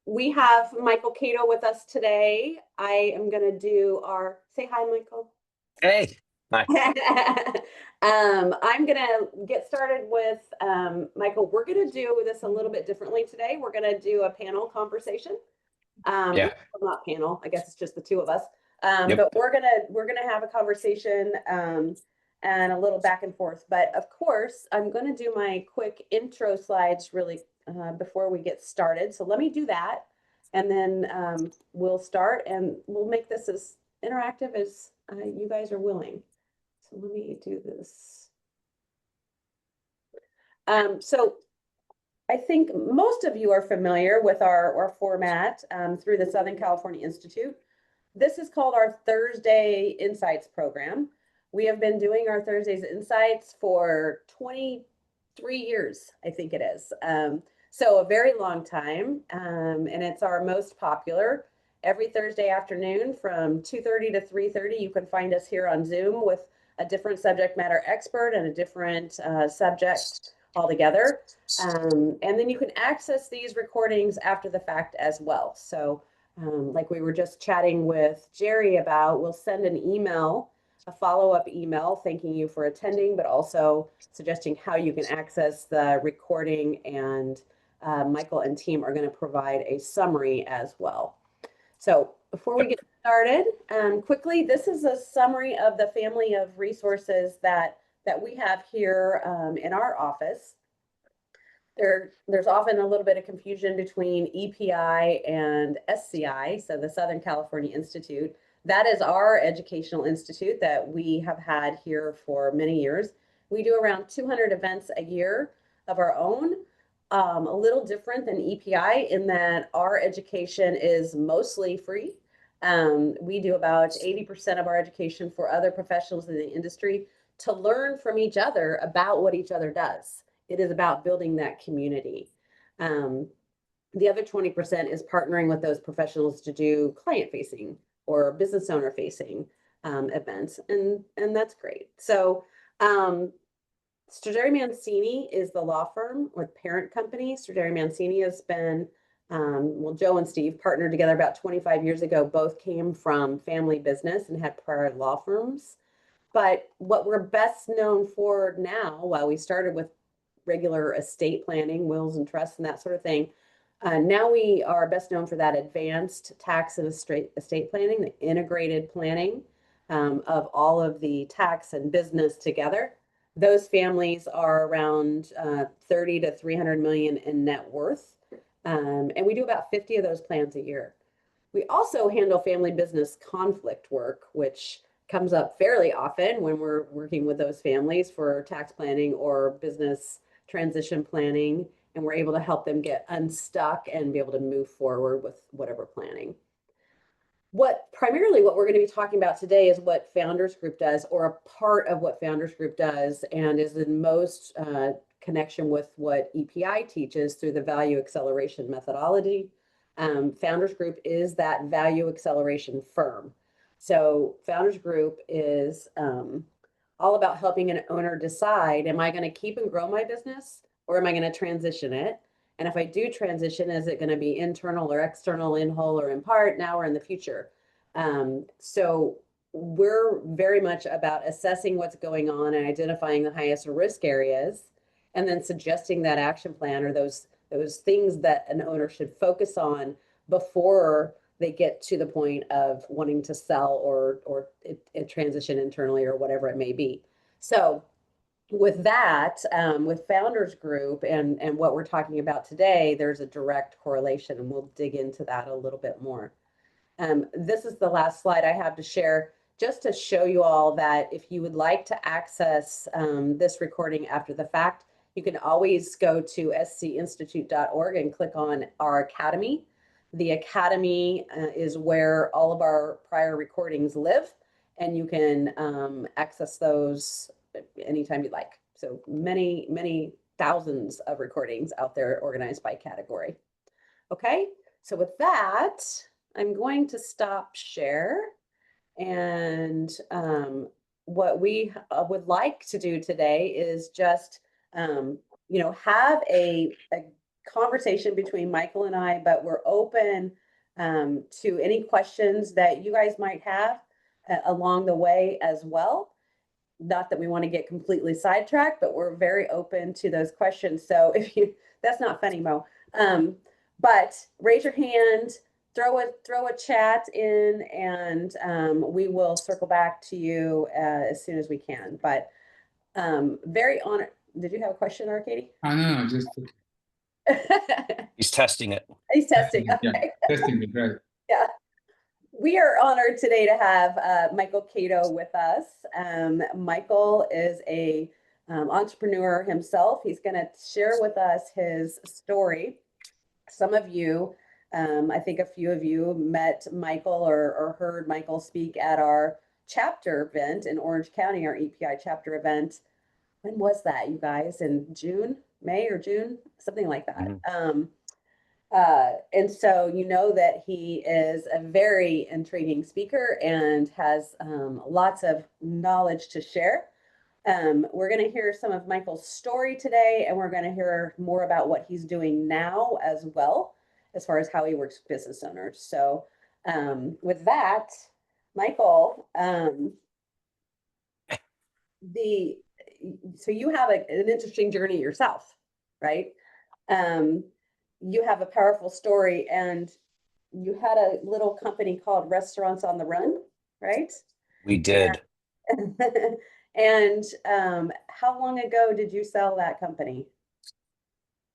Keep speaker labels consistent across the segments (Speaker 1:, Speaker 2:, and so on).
Speaker 1: We have Michael Caito with us today. I am going to do our, say hi, Michael.
Speaker 2: Hey, hi.
Speaker 1: I'm going to get started with Michael. We're going to do this a little bit differently today. We're going to do a panel conversation.
Speaker 2: Yeah.
Speaker 1: Well, not panel, I guess it's just the two of us.
Speaker 2: Yep.
Speaker 1: But we're gonna have a conversation and a little back and forth. But of course, I'm going to do my quick intro slides really before we get started. So let me do that, and then we'll start, and we'll make this as interactive as you guys are willing. So let me do this. So I think most of you are familiar with our format through the Southern California Institute. This is called our Thursday Insights program. We have been doing our Thursdays Insights for 23 years, I think it is. So a very long time, and it's our most popular. Every Thursday afternoon from 2:30 to 3:30, you can find us here on Zoom with a different subject matter expert and a different subject altogether. And then you can access these recordings after the fact as well. So like we were just chatting with Jerry about, we'll send an email, a follow-up email, thanking you for attending, but also suggesting how you can access the recording, and Michael and team are going to provide a summary as well. So before we get started, quickly, this is a summary of the family of resources that we have here in our office. There's often a little bit of confusion between EPI and SCI, so the Southern California Institute. That is our educational institute that we have had here for many years. We do around 200 events a year of our own, a little different than EPI in that our education is mostly free. We do about 80% of our education for other professionals in the industry to learn from each other about what each other does. It is about building that community. The other 20% is partnering with those professionals to do client-facing or business owner-facing events, and that's great. So Straderi Mancini is the law firm or parent company. Straderi Mancini has been, well, Joe and Steve partnered together about 25 years ago. Both came from family business and had prior law firms. But what we're best known for now, while we started with regular estate planning, wills and trusts and that sort of thing. Now we are best known for that advanced tax and estate planning, the integrated planning of all of the tax and business together. Those families are around 30 to 300 million in net worth. And we do about 50 of those plans a year. We also handle family business conflict work, which comes up fairly often when we're working with those families for tax planning or business transition planning, and we're able to help them get unstuck and be able to move forward with whatever planning. Primarily what we're going to be talking about today is what Founders Group does, or a part of what Founders Group does, and is in most connection with what EPI teaches through the value acceleration methodology. Founders Group is that value acceleration firm. So Founders Group is all about helping an owner decide, am I going to keep and grow my business, or am I going to transition it? And if I do transition, is it going to be internal or external, in whole or in part, now or in the future? So we're very much about assessing what's going on and identifying the highest risk areas, and then suggesting that action plan or those things that an owner should focus on before they get to the point of wanting to sell or transition internally or whatever it may be. So with that, with Founders Group and what we're talking about today, there's a direct correlation, and we'll dig into that a little bit more. This is the last slide I have to share, just to show you all that if you would like to access this recording after the fact, you can always go to scinstitute.org and click on our academy. The academy is where all of our prior recordings live, and you can access those anytime you'd like. So many, many thousands of recordings out there organized by category. Okay, so with that, I'm going to stop share. And what we would like to do today is just, have a conversation between Michael and I, but we're open to any questions that you guys might have along the way as well. Not that we want to get completely sidetracked, but we're very open to those questions. So if you, that's not funny, Mo. But raise your hand, throw a chat in, and we will circle back to you as soon as we can. But very honored. Did you have a question, Arcady?
Speaker 3: No, just
Speaker 2: He's testing it.
Speaker 1: He's testing.
Speaker 3: yeah,
Speaker 1: Okay.
Speaker 3: testing it, right?
Speaker 1: Yeah. We are honored today to have Michael Caito with us. Michael is a entrepreneur himself. He's going to share with us his story. Some of you, I think a few of you met Michael or heard Michael speak at our chapter event in Orange County, our EPI chapter event. When was that, you guys? In June, May or June, something like that.
Speaker 2: Mm-hmm.
Speaker 1: And so you know that he is a very intriguing speaker and has lots of knowledge to share. We're going to hear some of Michael's story today, and we're going to hear more about what he's doing now as well, as far as how he works with business owners. So with that, Michael, so you have an interesting journey yourself, right? You have a powerful story, and you had a little company called Restaurants on the Run, right?
Speaker 2: We did.
Speaker 1: And how long ago did you sell that company?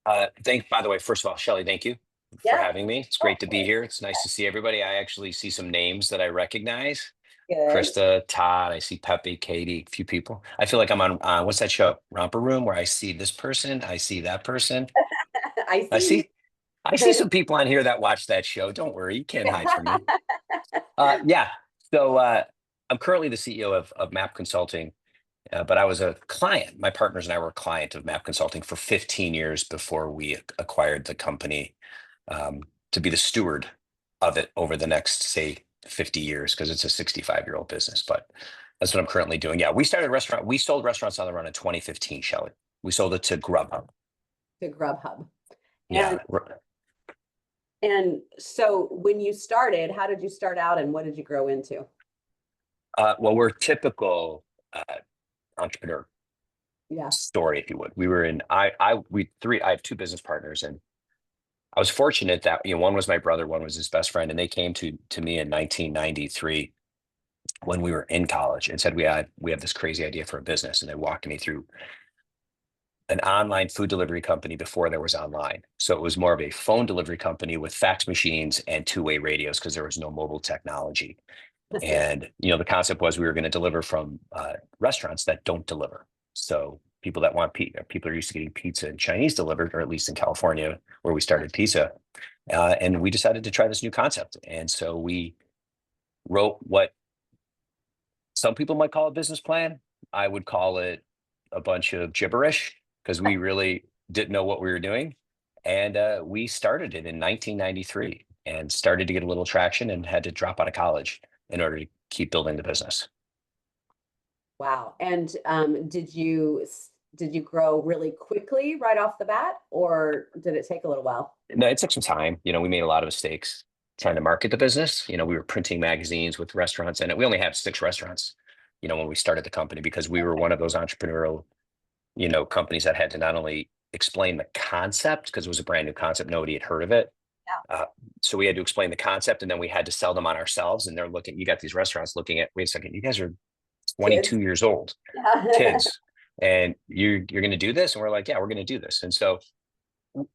Speaker 2: By the way, first of all, Shelley, thank you for having me. It's great to be here. It's nice to see everybody. I actually see some names that I recognize.
Speaker 1: Good.
Speaker 2: Krista, Todd, I see Pepe, Katie, a few people. I feel like I'm on what's that show? Romper Room, where I see this person, I see that person. I see some people on here that watch that show. Don't worry, you can't hide from me. Yeah. So I'm currently the CEO of MAP Consulting, but I was a client. My partners and I were a client of MAP Consulting for 15 years before we acquired the company to be the steward of it over the next, say, 50 years, because it's a 65-year-old business. But that's what I'm currently doing. Yeah, we sold Restaurants on the Run in 2015, Shelley. We sold it to Grubhub.
Speaker 1: To Grubhub.
Speaker 2: Yeah.
Speaker 1: And so when you started, how did you start out and what did you grow into?
Speaker 2: Well, we're typical entrepreneur story, if you would. We were in, I have two business partners, and I was fortunate that, one was my brother, one was his best friend, and they came to me in 1993 when we were in college and said, we have this crazy idea for a business. And they walked me through an online food delivery company before there was online. So it was more of a phone delivery company with fax machines and two-way radios, because there was no mobile technology. And, the concept was we were going to deliver from restaurants that don't deliver. So people that want people are used to getting pizza and Chinese delivered, or at least in California, where we started pizza. And we decided to try this new concept. And so we wrote what some people might call a business plan. I would call it a bunch of gibberish, because we really didn't know what we were doing. And we started it in 1993 and started to get a little traction and had to drop out of college in order to keep building the business.
Speaker 1: Wow. And did you grow really quickly right off the bat, or did it take a little while?
Speaker 2: No, it took some time. We made a lot of mistakes trying to market the business. We were printing magazines with restaurants, and we only had 6 restaurants, when we started the company, because we were one of those entrepreneurial companies that had to not only explain the concept, because it was a brand new concept, nobody had heard of it.
Speaker 1: Yeah.
Speaker 2: So we had to explain the concept, and then we had to sell them on ourselves. And they're looking, you got these restaurants looking at, wait a second, you guys are 22 years old, kids, and you're going to do this? And we're like, yeah, we're going to do this. And so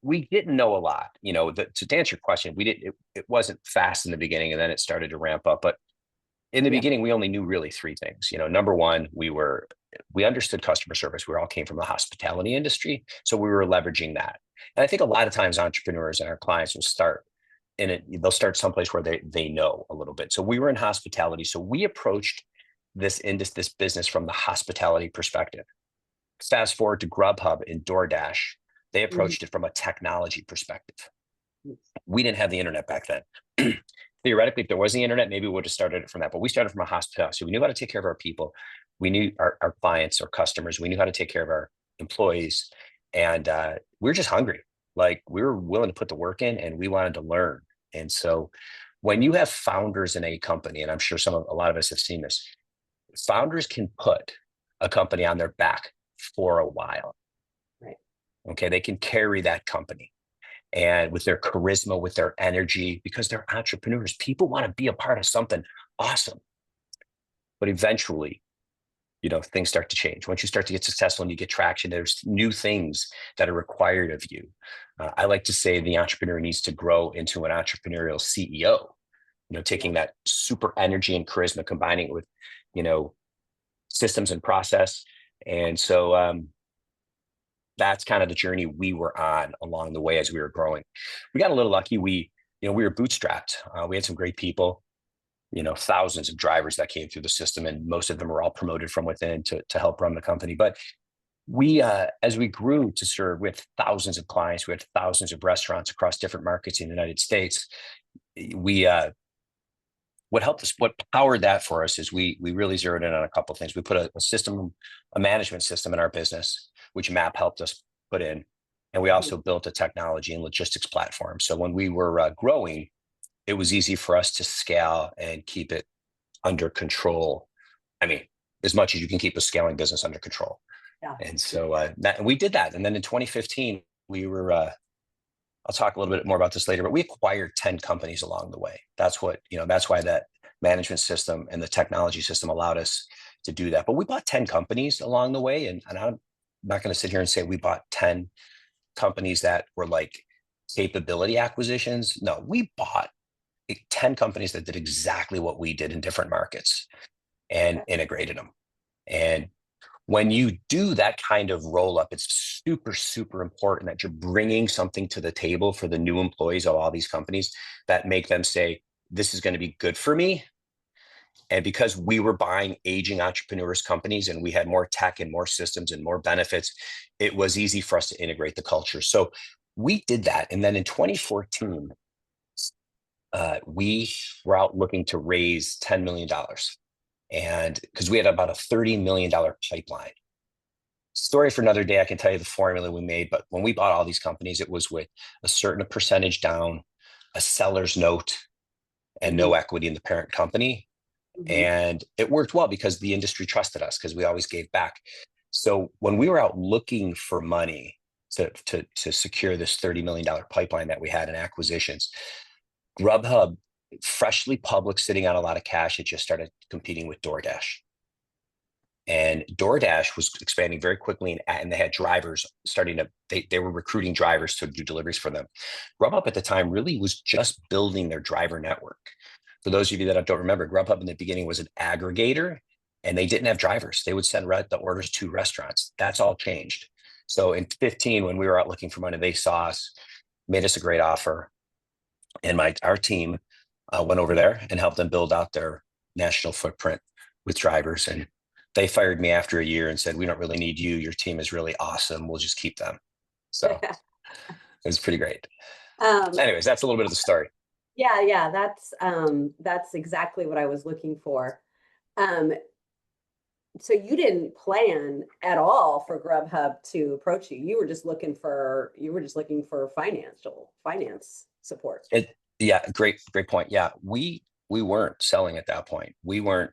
Speaker 2: we didn't know a lot, to answer your question, it wasn't fast in the beginning, and then it started to ramp up. But in the beginning, we only knew really 3 things. Number one, we understood customer service. We all came from the hospitality industry, so we were leveraging that. And I think a lot of times entrepreneurs and our clients will start in it. They'll start someplace where they know a little bit. So we were in hospitality, so we approached this business from the hospitality perspective. Fast forward to Grubhub and DoorDash, they approached it from a technology perspective. We didn't have the internet back then. Theoretically, if there was the internet, maybe we would have started it from that. But we started from a hospitality. So we knew how to take care of our people. We knew our clients, our customers. We knew how to take care of our employees. And we were just hungry. Like we were willing to put the work in and we wanted to learn. And so when you have founders in a company, and I'm sure a lot of us have seen this, founders can put a company on their back for a while.
Speaker 1: Right.
Speaker 2: Okay. They can carry that company and with their charisma, with their energy, because they're entrepreneurs. People want to be a part of something awesome. But eventually, things start to change. Once you start to get successful and you get traction, there's new things that are required of you. I like to say the entrepreneur needs to grow into an entrepreneurial CEO, taking that super energy and charisma, combining it with, systems and process. And so that's kind of the journey we were on along the way as we were growing. We got a little lucky. We were bootstrapped. We had some great people, thousands of drivers that came through the system, and most of them were all promoted from within to help run the company. But we, as we grew to serve with thousands of clients, we had thousands of restaurants across different markets in the United States. What helped us, what powered that for us is we really zeroed in on a couple of things. We put a management system in our business, which MAP helped us put in. And we also built a technology and logistics platform. So when we were growing, it was easy for us to scale and keep it under control. I mean, as much as you can keep a scaling business under control.
Speaker 1: Yeah.
Speaker 2: And so we did that. And then in 2015, we were, I'll talk a little bit more about this later, but we acquired 10 companies along the way. That's why that management system and the technology system allowed us to do that. But we bought 10 companies along the way. And I'm not going to sit here and say we bought 10 companies that were like capability acquisitions. No, we bought 10 companies that did exactly what we did in different markets and integrated them. And when you do that kind of roll up, it's super, super important that you're bringing something to the table for the new employees of all these companies that make them say, this is going to be good for me. And because we were buying aging entrepreneurs companies and we had more tech and more systems and more benefits, it was easy for us to integrate the culture. So we did that. And then in 2014, we were out looking to raise $10 million. And because we had about a $30 million pipeline. Story for another day, I can tell you the formula we made. But when we bought all these companies, it was with a certain percentage down, a seller's note, and no equity in the parent company. And it worked well because the industry trusted us because we always gave back. So when we were out looking for money to secure this $30 million pipeline that we had in acquisitions, Grubhub, freshly public, sitting on a lot of cash, it just started competing with DoorDash. And DoorDash was expanding very quickly, and they had drivers they were recruiting drivers to do deliveries for them. Grubhub at the time really was just building their driver network. For those of you that don't remember, Grubhub in the beginning was an aggregator, and they didn't have drivers. They would send the orders to restaurants. That's all changed. So in 2015, when we were out looking for money, they saw us, made us a great offer. And our team went over there and helped them build out their national footprint with drivers. And they fired me after a year and said, we don't really need you. Your team is really awesome. We'll just keep them. So it was pretty great. Anyways, that's a little bit of the story.
Speaker 1: Yeah. That's exactly what I was looking for. So you didn't plan at all for Grubhub to approach you. You were just looking for finance support.
Speaker 2: Great point. Yeah, we weren't selling at that point. We weren't,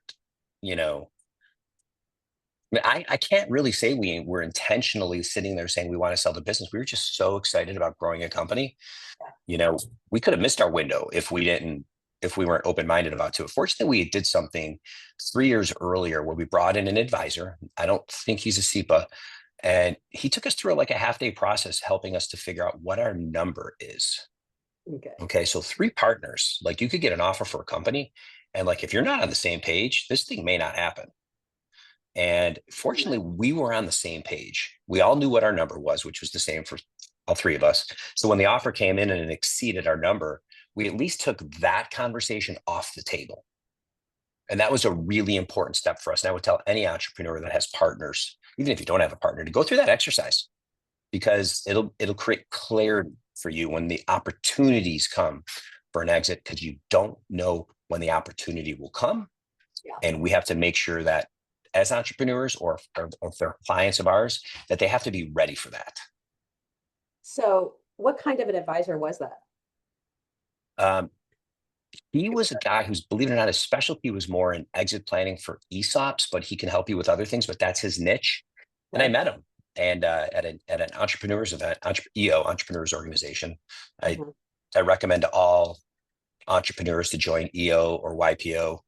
Speaker 2: I can't really say we were intentionally sitting there saying we want to sell the business. We were just so excited about growing a company. We could have missed our window if we weren't open-minded about it. Fortunately, we did something 3 years earlier where we brought in an advisor. I don't think he's a CEPA. And he took us through like a half-day process, helping us to figure out what our number is. Okay. So 3 partners, like you could get an offer for a company. And like, if you're not on the same page, this thing may not happen. And fortunately, we were on the same page. We all knew what our number was, which was the same for all 3 of us. So when the offer came in and it exceeded our number, we at least took that conversation off the table. And that was a really important step for us. And I would tell any entrepreneur that has partners, even if you don't have a partner, to go through that exercise, because it'll create clarity for you when the opportunities come for an exit, because you don't know when the opportunity will come. Yeah. And we have to make sure that as entrepreneurs or if they're clients of ours, that they have to be ready for that.
Speaker 1: So What kind of an advisor was that?
Speaker 2: Um, he was a guy who's, believe it or not, his specialty was more in exit planning for ESOPs, but he can help you with other things, but that's his niche. And I
Speaker 1: Right.
Speaker 2: met him and at an entrepreneurs event, EO entrepreneurs organization. I
Speaker 1: Uh-huh.
Speaker 2: I recommend to all entrepreneurs to join EO or YPO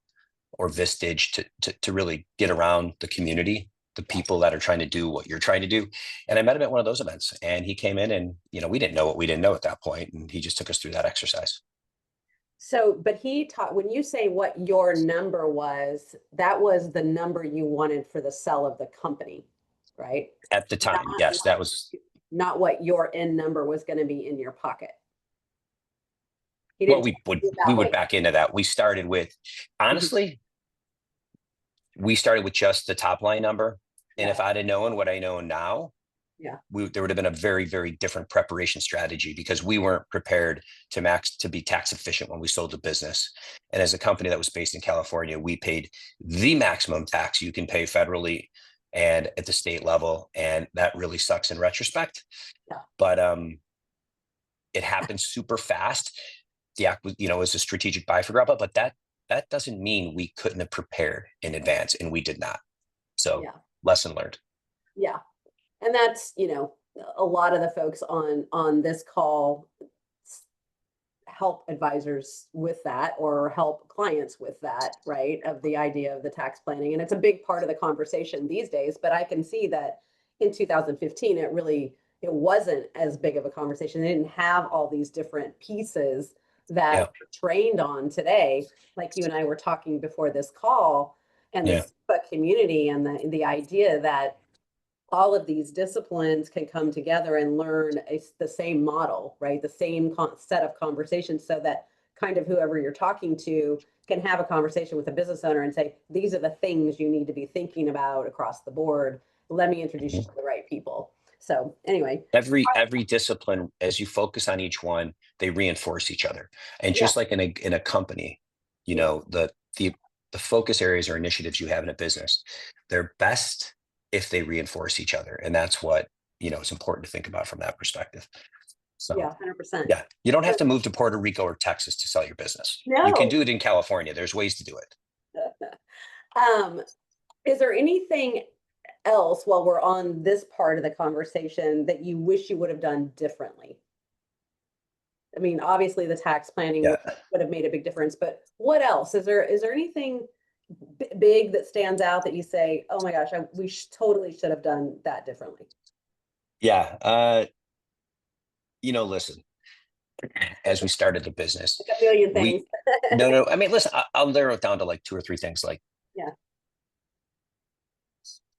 Speaker 2: or Vistage to really get around the community, the
Speaker 1: Yeah.
Speaker 2: people that are trying to do what you're trying to do. And I met him at one of those events, and he came in, and we didn't know what we didn't know at that point, and he just took us through that exercise.
Speaker 1: So, but he taught, when you say what your number was, that was the number you wanted for the sell of the company, right?
Speaker 2: At the
Speaker 1: Not,
Speaker 2: time, yes, that was.
Speaker 1: not what your end number was going to be in your pocket. He
Speaker 2: Well,
Speaker 1: didn't
Speaker 2: we
Speaker 1: talk
Speaker 2: would
Speaker 1: to you
Speaker 2: we
Speaker 1: about
Speaker 2: would
Speaker 1: what.
Speaker 2: back into that. We started with,
Speaker 1: Mhm.
Speaker 2: honestly, we started with just the top line number. And
Speaker 1: Yeah.
Speaker 2: if I'd have known what I know now,
Speaker 1: Yeah.
Speaker 2: there would have been a very, very different preparation strategy, because we weren't prepared to be tax efficient when we sold the business. And as a company that was based in California, we paid the maximum tax you can pay federally and at the state level. And that really sucks in retrospect.
Speaker 1: Yeah.
Speaker 2: But it happened super fast. The act was, was a strategic buy for Grubhub, but that doesn't mean we couldn't have prepared in advance, and we did not. So
Speaker 1: Yeah.
Speaker 2: lesson learned.
Speaker 1: Yeah. And that's, a lot of the folks on this call help advisors with that or help clients with that, right? Of the idea of the tax planning. And it's a big part of the conversation these days, but I can see that in 2015, it wasn't as big of a conversation. They didn't have all these different pieces that
Speaker 2: Yeah.
Speaker 1: we're trained on today, like you and I were talking before this call, and the
Speaker 2: Yeah.
Speaker 1: SEPA community and the idea that all of these disciplines can come together and learn the same model, right? The same set of conversations, so that kind of whoever you're talking to can have a conversation with a business owner and say, these are the things you need to be thinking about across the board. Let me introduce you
Speaker 2: Mhm.
Speaker 1: to the right people. So anyway,
Speaker 2: Every discipline, as you focus on each one, they reinforce each other. And
Speaker 1: yeah,
Speaker 2: just like in a company,
Speaker 1: yeah,
Speaker 2: the focus areas or initiatives you have in a business, they're best if they reinforce each other. And that's what, it's important to think about from that perspective.
Speaker 1: yeah,
Speaker 2: So
Speaker 1: 100%.
Speaker 2: yeah, you don't have to move to Puerto Rico or Texas to sell your business. You can
Speaker 1: No.
Speaker 2: do it in California. There's ways to do it.
Speaker 1: um, is there anything else while we're on this part of the conversation that you wish you would have done differently? I mean, obviously the tax planning
Speaker 2: Yeah.
Speaker 1: would have made a big difference, but what else? Is there anything big that stands out that you say, oh my gosh, we totally should have done that differently?
Speaker 2: Yeah. Listen, as we started the business,
Speaker 1: Like a million things.
Speaker 2: we, no, I mean, listen, I'll narrow it down to like two or three things. Like,
Speaker 1: Yeah.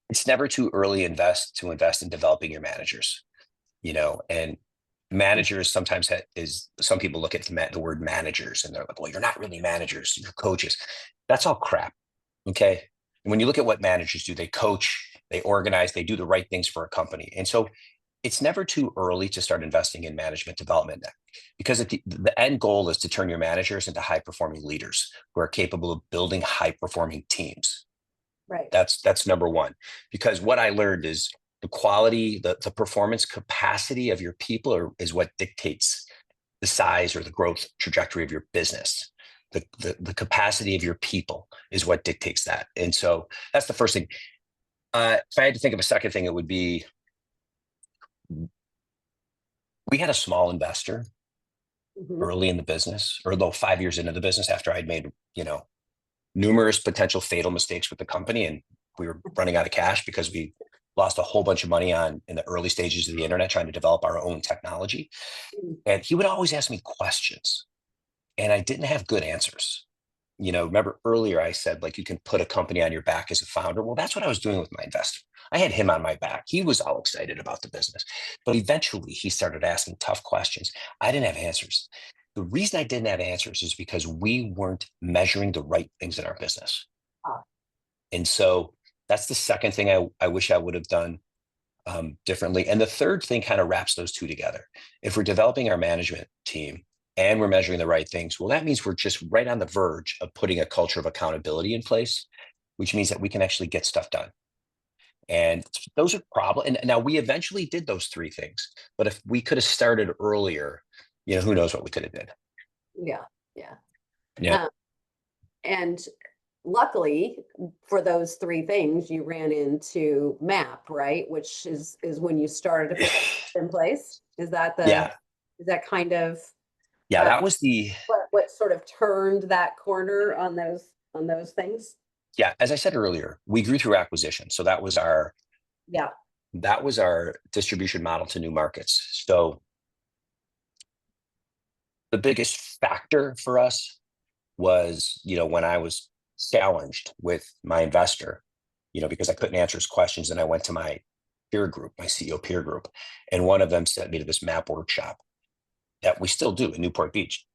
Speaker 2: it's never too early to invest in developing your managers, and managers sometimes some people look at the word managers and they're like, well, you're not really managers, you're coaches. That's all crap. Okay. And when you look at what managers do, they coach, they organize, they do the right things for a company. And so it's never too early to start investing in management development, because the end goal is to turn your managers into high performing leaders who are capable of building high performing teams.
Speaker 1: Right.
Speaker 2: That's number one, because what I learned is the quality, the performance capacity of your people is what dictates the size or the growth trajectory of your business. The capacity of your people is what dictates that. And so that's the first thing. If I had to think of a second thing, it would be, we had a small investor
Speaker 1: Hmm.
Speaker 2: early in the business, or though 5 years into the business, after I'd made, numerous potential fatal mistakes with the company, and we were running out of cash because we lost a whole bunch of money in the early stages of the internet trying to develop our own technology. And he would always ask me questions, and I didn't have good answers. Remember earlier I said, like, you can put a company on your back as a founder. Well, that's what I was doing with my investor. I had him on my back. He was all excited about the business, but eventually he started asking tough questions. I didn't have answers. The reason I didn't have answers is because we weren't measuring the right things in our business.
Speaker 1: Ah,
Speaker 2: And so that's the second thing I wish I would have done differently. And the third thing kind of wraps those two together. If we're developing our management team and we're measuring the right things, well, that means we're just right on the verge of putting a culture of accountability in place, which means that we can actually get stuff done. And those are probably, and now we eventually did those three things, but if we could have started earlier, who knows what we could have did.
Speaker 1: Yeah. Yeah.
Speaker 2: Yeah.
Speaker 1: And luckily for those three things, you ran into MAP, right? Which is when you started to put that in place. Is that
Speaker 2: Yeah.
Speaker 1: kind of
Speaker 2: Yeah. That was
Speaker 1: what sort of turned that corner on those things?
Speaker 2: yeah. As I said earlier, we grew through acquisition. So that was our distribution model to new markets. So the biggest factor for us was, when I was challenged with my investor, because I couldn't answer his questions, and I went to my peer group, my CEO peer group, and one of them sent me to this MAP workshop that we still do in Newport Beach.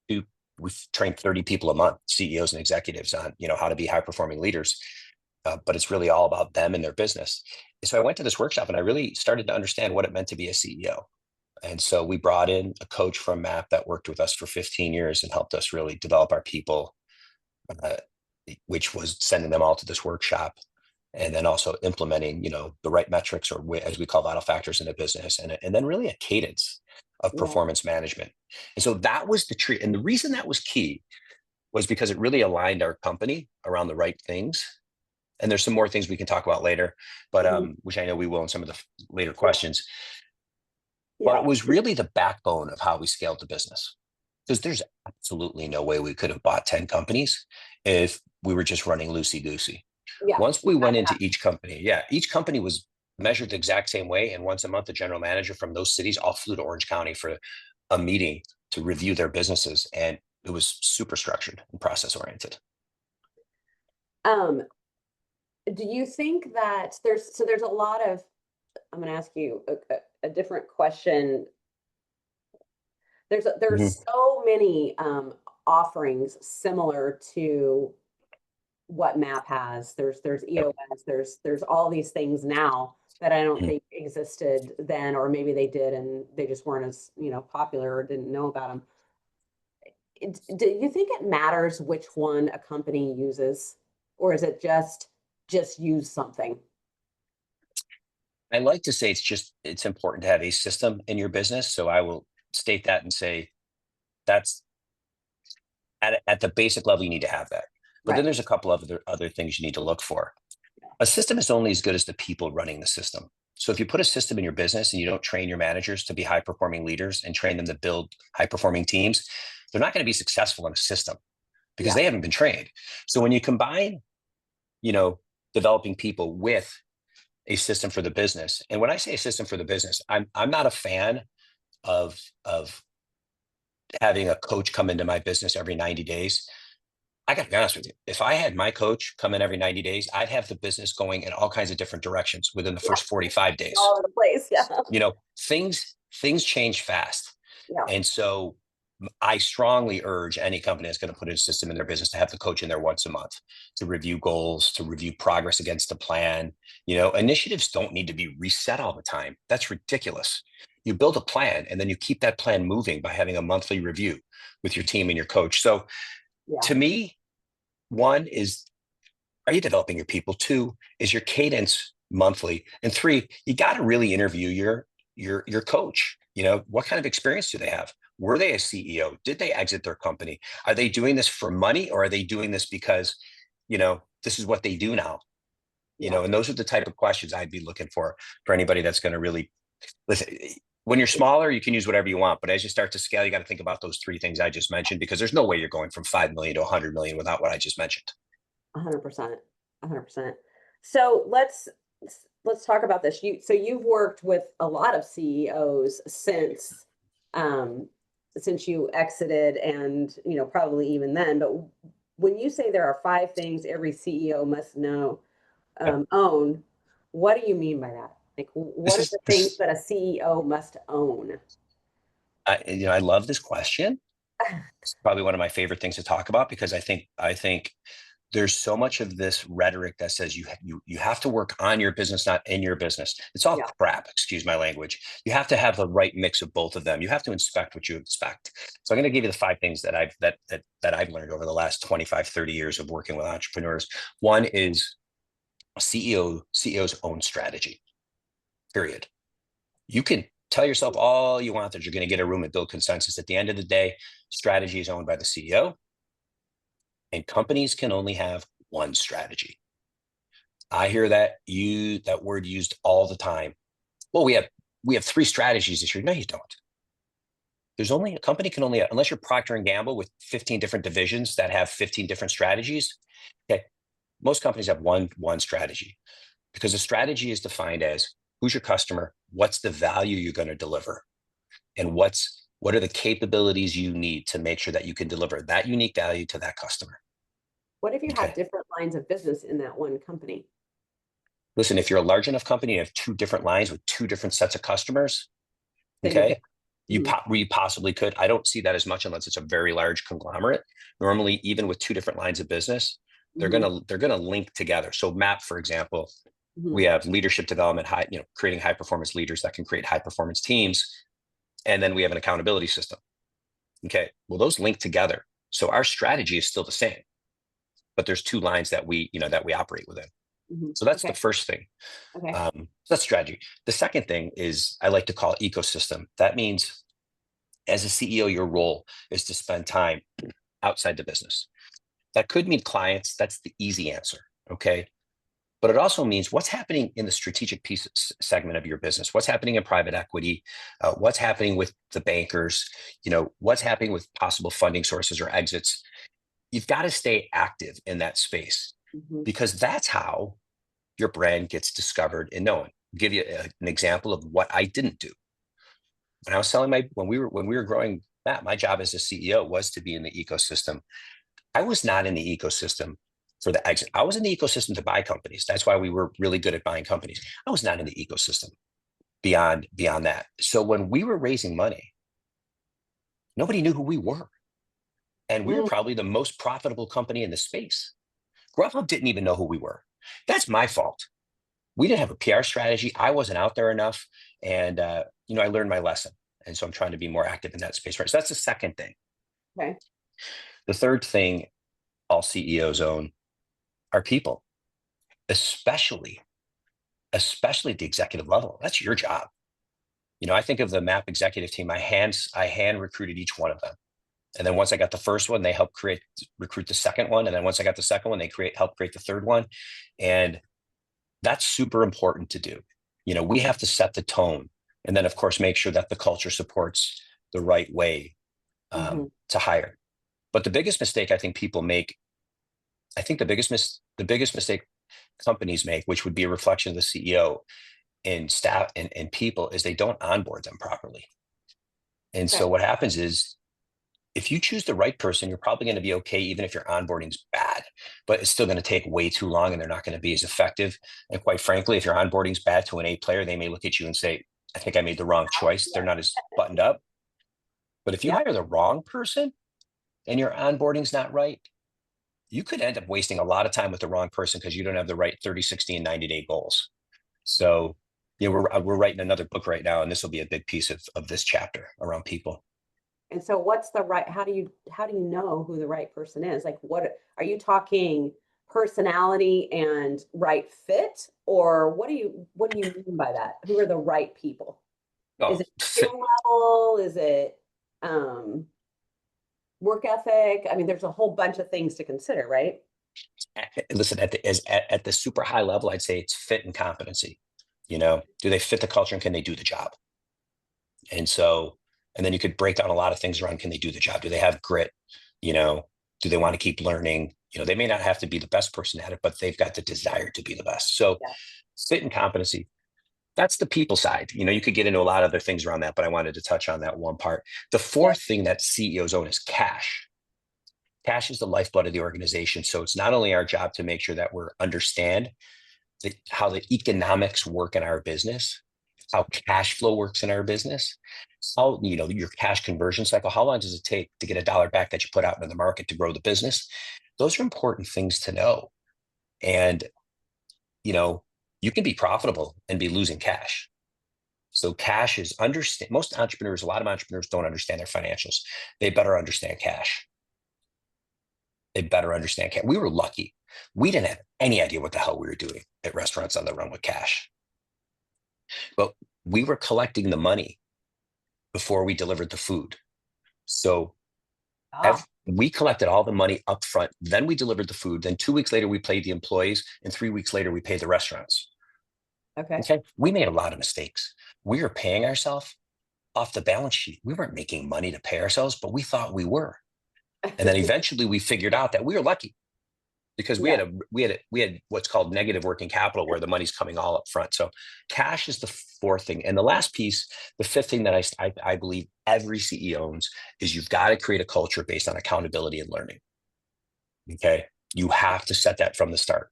Speaker 2: We've trained 30 people a month, CEOs and executives, on how to be high performing leaders, but it's really all about them and their business. And so I went to this workshop and I really started to understand what it meant to be a CEO. And so we brought in a coach from MAP that worked with us for 15 years and helped us really develop our people, uh, which was sending them all to this workshop, and then also implementing, the right metrics, or as we call, vital factors in a business, and then really a cadence of performance management. And so that was the treat. And the reason that was key was because it really aligned our company around the right things. And there's some more things we can talk about later, but which I know we will in some of the later questions. But it was really the backbone of how we scaled the business. Because there's absolutely no way we could have bought 10 companies if we were just running loosey-goosey.
Speaker 1: Yeah.
Speaker 2: Once we went into each company was measured the exact same way. And once a month, the general manager from those cities all flew to Orange County for a meeting to review their businesses. And it was super structured and process oriented.
Speaker 1: Do you think that there's a lot of, I'm going to ask you a different question. There's so many offerings similar to what MAP has. There's EOS, there's all these things now that I don't think existed then, or maybe they did and they just weren't as popular or didn't know about them. Do you think it matters which one a company uses, or is it just use something?
Speaker 2: I like to say it's important to have a system in your business. So I will state that and say that's at the basic level, you need to have that. But then there's a couple of other things you need to look for. A system is only as good as the people running the system. So if you put a system in your business and you don't train your managers to be high performing leaders and train them to build high performing teams, they're not going to be successful in a system because they haven't been trained. So when you combine, developing people with a system for the business, and when I say a system for the business, I'm not a fan of having a coach come into my business every 90 days. I got to be honest with you. If I had my coach come in every 90 days, I'd have the business going in all kinds of different directions within the first 45 days.
Speaker 1: All over the place, yeah.
Speaker 2: Things change fast. Yeah. And so I strongly urge any company that's going to put a system in their business to have the coach in there once a month to review goals, to review progress against the plan. Initiatives don't need to be reset all the time. That's ridiculous. You build a plan and then you keep that plan moving by having a monthly review with your team and your coach. So to me, one is, are you developing your people? Two, is your cadence monthly? And three, you got to really interview your coach. What kind of experience do they have? Were they a CEO? Did they exit their company? Are they doing this for money, or are they doing this because, this is what they do now? And those are the type of questions I'd be looking for anybody that's going to really listen. When you're smaller, you can use whatever you want. But as you start to scale, you got to think about those three things I just mentioned, because there's no way you're going from 5 million to 100 million without what I just mentioned.
Speaker 1: 100%. 100%. So let's talk about this. So you've worked with a lot of CEOs since you exited, and probably even then. But when you say there are 5 things every CEO must know, own, what do you mean by that? Like, what are the things that a CEO must own?
Speaker 2: I love this question. It's probably one of my favorite things to talk about, because I think there's so much of this rhetoric that says you have to work on your business, not in your business. It's all crap. Excuse my language. You have to have the right mix of both of them. You have to inspect what you expect. So I'm going to give you the 5 things that I've learned over the last 25, 30 years of working with entrepreneurs. One is CEO's own strategy, period. You can tell yourself all you want that you're going to get a room and build consensus. At the end of the day, strategy is owned by the CEO, and companies can only have one strategy. I hear that word used all the time. Well, we have 3 strategies this year. No, you don't. A company can only, unless you're Procter and Gamble with 15 different divisions that have 15 different strategies. Okay, most companies have one strategy, because the strategy is defined as who's your customer, what's the value you're going to deliver, and what are the capabilities you need to make sure that you can deliver that unique value to that customer.
Speaker 1: What if you had different lines of business in that one company?
Speaker 2: Listen, if you're a large enough company, you have 2 different lines with 2 different sets of customers. Okay. You possibly could. I don't see that as much unless it's a very large conglomerate. Normally, even with 2 different lines of business, they're gonna link together. So MAP, for example, we have leadership development, creating high performance leaders that can create high performance teams. And then we have an accountability system. Okay. Well, those link together. So our strategy is still the same, but there's 2 lines that we operate within. So that's the first thing.
Speaker 1: Okay.
Speaker 2: So that's strategy. The second thing is I like to call ecosystem. That means as a CEO, your role is to spend time outside the business. That could mean clients. That's the easy answer. Okay. But it also means what's happening in the strategic piece segment of your business. What's happening in private equity? What's happening with the bankers? What's happening with possible funding sources or exits? You've got to stay active in that space, because that's how your brand gets discovered and known. I'll give you an example of what I didn't do. When I was selling when we were growing that, my job as a CEO was to be in the ecosystem. I was not in the ecosystem for the exit. I was in the ecosystem to buy companies. That's why we were really good at buying companies. I was not in the ecosystem beyond that. So when we were raising money, nobody knew who we were. And we were probably the most profitable company in the space. Grubhub didn't even know who we were. That's my fault. We didn't have a PR strategy. I wasn't out there enough. And, I learned my lesson. And so I'm trying to be more active in that space. Right. So that's the second thing.
Speaker 1: Okay.
Speaker 2: The third thing all CEOs own are people, especially at the executive level. That's your job. I think of the MAP executive team. I hand recruited each one of them. And then once I got the first one, they helped recruit the second one. And then once I got the second one, they helped create the third one. And that's super important to do. We have to set the tone, and then of course, make sure that the culture supports the right way to hire. But the biggest mistake I think people make, the biggest mistake companies make, which would be a reflection of the CEO and staff and people, is they don't onboard them properly. And so what happens is, if you choose the right person, you're probably going to be okay, even if your onboarding's bad, but it's still going to take way too long and they're not going to be as effective. And quite frankly, if your onboarding's bad to an A player, they may look at you and say, I think I made the wrong choice. They're not as buttoned up. But if you hire the wrong person and your onboarding's not right, you could end up wasting a lot of time with the wrong person because you don't have the right 30, 60, and 90-day goals. So, we're writing another book right now, and this will be a big piece of this chapter around people.
Speaker 1: And so how do you know who the right person is? Like, what are you talking, personality and right fit? Or what do you mean by that? Who are the right people? Is it skill level? Is it work ethic? I mean, there's a whole bunch of things to consider, right?
Speaker 2: Listen, at the super high level, I'd say it's fit and competency. Do they fit the culture and can they do the job? And then you could break down a lot of things around, can they do the job? Do they have grit? Do they want to keep learning? They may not have to be the best person at it, but they've got the desire to be the best. So fit and competency, that's the people side. You could get into a lot of other things around that, but I wanted to touch on that one part. The fourth thing that CEOs own is cash. Cash is the lifeblood of the organization. So it's not only our job to make sure that we understand how the economics work in our business, how cash flow works in our business, how, your cash conversion cycle, how long does it take to get $1 back that you put out into the market to grow the business? Those are important things to know. And, you can be profitable and be losing cash. So cash is a lot of entrepreneurs don't understand their financials. They better understand cash. We were lucky. We didn't have any idea what the hell we were doing at Restaurants on the Run with Cash. But we were collecting the money before we delivered the food. So we collected all the money up front. Then we delivered the food. Then 2 weeks later, we paid the employees. And 3 weeks later, we paid the restaurants. Okay. We made a lot of mistakes. We were paying ourselves off the balance sheet. We weren't making money to pay ourselves, but we thought we were. And then eventually we figured out that we were lucky because we had what's called negative working capital where the money's coming all up front. So cash is the fourth thing. And the last piece, the fifth thing that I believe every CEO owns is you've got to create a culture based on accountability and learning. Okay. You have to set that from the start.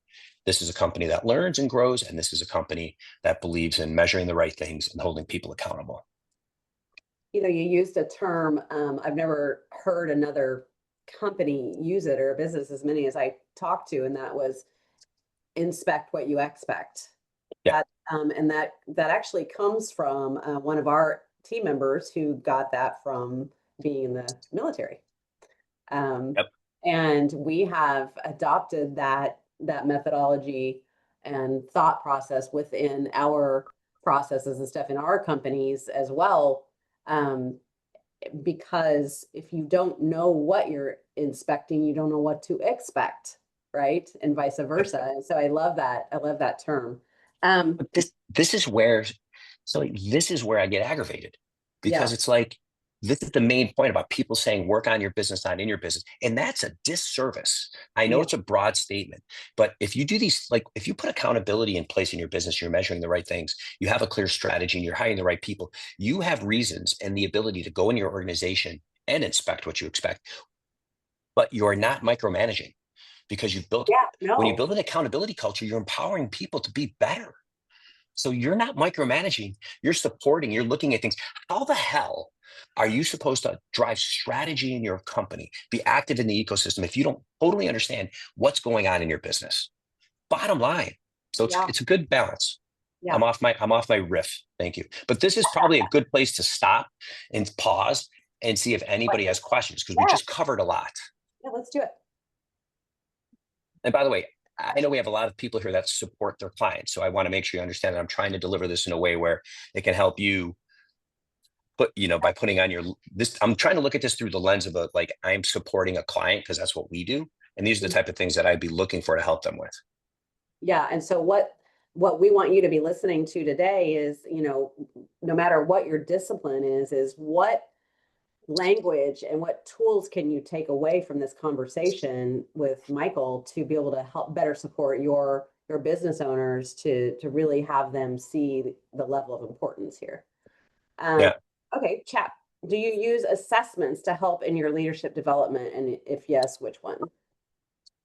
Speaker 2: This is a company that learns and grows, and this is a company that believes in measuring the right things and holding people accountable.
Speaker 1: You used a term, I've never heard another company use it or a business as many as I talked to, and that was inspect what you expect.
Speaker 2: Yeah.
Speaker 1: And that actually comes from one of our team members who got that from being in the military. And we have adopted that methodology and thought process within our processes and stuff in our companies as well. Because if you don't know what you're inspecting, you don't know what to expect, right? And vice versa. And so I love that. I love that term.
Speaker 2: This is where I get aggravated because it's like, this is the main point about people saying work on your business, not in your business. And that's a disservice. I know it's a broad statement, but if you do these, like if you put accountability in place in your business, you're measuring the right things, you have a clear strategy and you're hiring the right people, you have reasons and the ability to go in your organization and inspect what you expect, but you're not micromanaging because you've built, when you build an accountability culture, you're empowering people to be better. So you're not micromanaging, you're supporting, you're looking at things. How the hell are you supposed to drive strategy in your company, be active in the ecosystem if you don't totally understand what's going on in your business? Bottom line. So it's a good balance. Yeah. I'm off my riff. Thank you. But this is probably a good place to stop and pause and see if anybody has questions because we just covered a lot.
Speaker 1: Yeah, let's do it.
Speaker 2: And by the way, I know we have a lot of people here that support their clients. So I want to make sure you understand that I'm trying to deliver this in a way where it can help you put, by putting on I'm trying to look at this through the lens of I'm supporting a client because that's what we do. And these are the type of things that I'd be looking for to help them with.
Speaker 1: Yeah. And so what we want you to be listening to today is, no matter what your discipline is what language and what tools can you take away from this conversation with Michael to be able to help better support your business owners to really have them see the level of importance here. Okay, chat. Do you use assessments to help in your leadership development? And if yes, which one?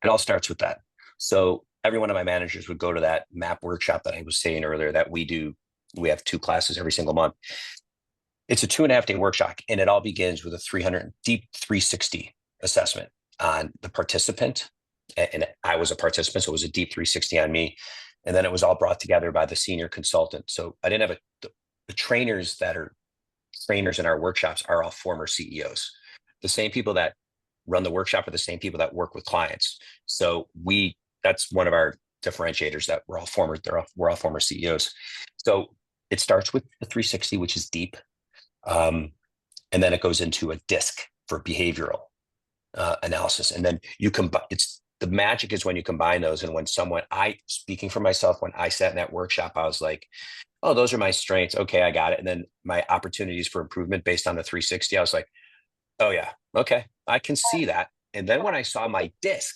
Speaker 2: It all starts with that. So every one of my managers would go to that MAP workshop that I was saying earlier that we do. We have 2 classes every single month. It's a 2.5-day workshop, and it all begins with a deep 360 assessment on the participant. And I was a participant, so it was a deep 360 on me. And then it was all brought together by the senior consultant. So I didn't have the trainers that are trainers in our workshops are all former CEOs. The same people that run the workshop are the same people that work with clients. So that's one of our differentiators, that we're all former CEOs. So it starts with the 360, which is deep. And then it goes into a DISC for behavioral analysis. And then you combine, the magic is when you combine those. And when speaking for myself, when I sat in that workshop, I was like, oh, those are my strengths. Okay, I got it. And then my opportunities for improvement based on the 360, I was like, oh yeah, okay, I can see that. And then when I saw my DISC,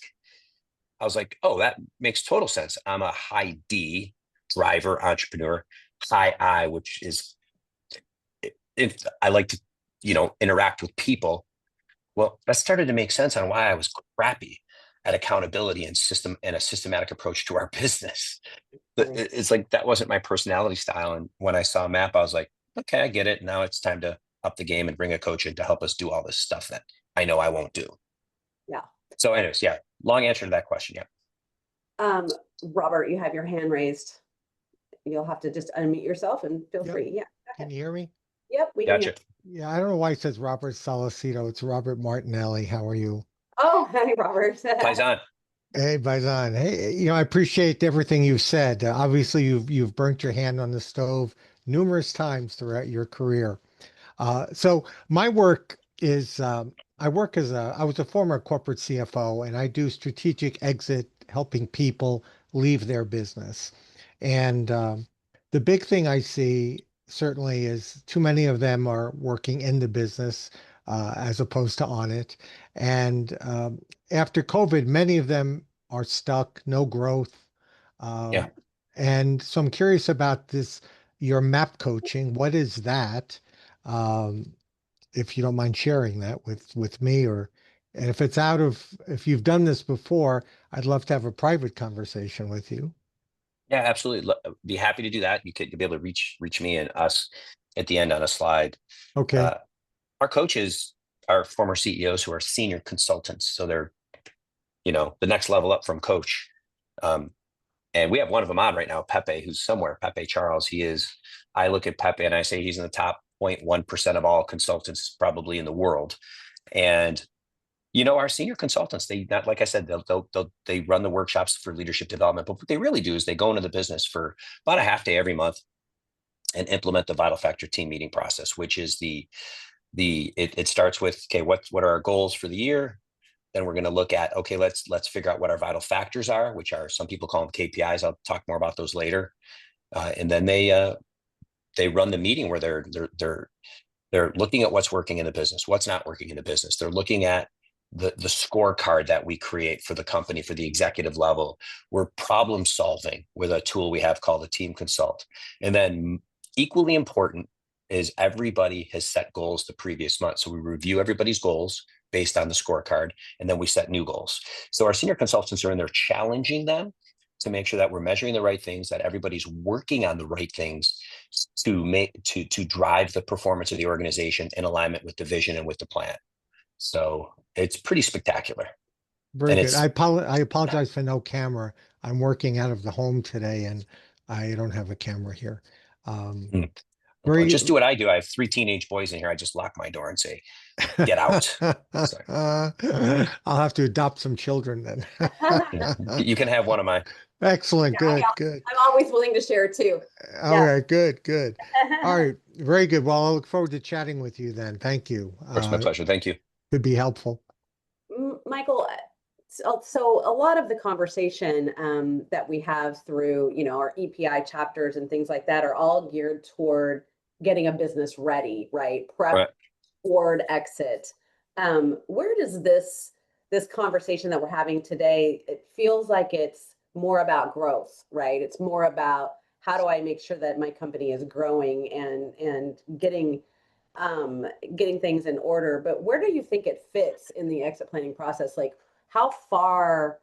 Speaker 2: I was like, oh, that makes total sense. I'm a high D, driver, entrepreneur, high I, which is, if I like to, interact with people. Well, that started to make sense on why I was crappy at accountability and a systematic approach to our business. It's like, that wasn't my personality style. And when I saw a map, I was like, okay, I get it. Now it's time to up the game and bring a coach in to help us do all this stuff that I know I won't do.
Speaker 1: Yeah.
Speaker 2: So anyways, long answer to that question. Yeah.
Speaker 1: Robert, you have your hand raised. You'll have to just unmute yourself and feel free. Yeah. Okay.
Speaker 3: Can you hear me?
Speaker 1: Yep, we can hear.
Speaker 3: Yeah, I don't know why it says Robert Salicito. It's Robert Martinelli. How are you?
Speaker 1: Oh, hi, Robert.
Speaker 2: Plays on.
Speaker 3: Hey, Baisan. Hey, I appreciate everything you've said. Obviously, you've burnt your hand on the stove numerous times throughout your career. So my work is I was a former corporate CFO, and I do strategic exit, helping people leave their business. And the big thing I see certainly is too many of them are working in the business as opposed to on it. And after COVID, many of them are stuck, no growth.
Speaker 2: Yeah.
Speaker 3: Um, and so I'm curious about this, your map coaching. What is that? Um, if you don't mind sharing that with me, or and if you've done this before, I'd love to have a private conversation with you.
Speaker 2: Yeah, absolutely. Be happy to do that. You'll be able to reach me and us at the end on a slide.
Speaker 3: Okay.
Speaker 2: Uh, our coaches are former CEOs who are senior consultants, so they're the next level up from coach. Um, and we have one of them on right now, Pepe, who's somewhere. Pepe Charles. He is. I look at Pepe and I say he's in the top 0.1% of all consultants probably in the world. And our senior consultants, they not like I said, they run the workshops for leadership development, but what they really do is they go into the business for about a half day every month and implement the Vital Factor team meeting process, which is it starts with, okay, what are our goals for the year? Then we're going to look at, okay, let's figure out what our vital factors are, which are, some people call them KPIs. I'll talk more about those later. And then they run the meeting where they're looking at what's working in the business, what's not working in the business. They're looking at the scorecard that we create for the company, for the executive level. We're problem solving with a tool we have called the Team Consult. And then equally important is everybody has set goals the previous month. So we review everybody's goals based on the scorecard, and then we set new goals. So our senior consultants are in there challenging them to make sure that we're measuring the right things, that everybody's working on the right things to drive the performance of the organization in alignment with the vision and with the plan. So it's pretty spectacular.
Speaker 3: Very
Speaker 2: And
Speaker 3: good.
Speaker 2: it's
Speaker 3: I apologize for no camera. I'm working out of the home today, and I don't have a camera here. Um, very.
Speaker 2: just do what I do. I have 3 teenage boys in here. I just lock my door and say, get out. So
Speaker 3: I'll have to adopt some children then.
Speaker 2: you can have one of mine.
Speaker 3: Excellent.
Speaker 1: Yeah,
Speaker 3: Good. Good.
Speaker 1: I'm always willing to share too.
Speaker 3: All
Speaker 1: Yeah.
Speaker 3: right. Good. Good. All right. Very good. Well, I look forward to chatting with you then. Thank you.
Speaker 2: Of course, my pleasure. Thank you.
Speaker 3: Could be helpful.
Speaker 1: Michael, so a lot of the conversation that we have through, our EPI chapters and things like that are all geared toward getting a business ready, right? Prep
Speaker 2: Right.
Speaker 1: toward exit. Where does this conversation that we're having today, it feels like it's more about growth, right? It's more about how do I make sure that my company is growing and getting things in order. But where do you think it fits in the exit planning process? Like how far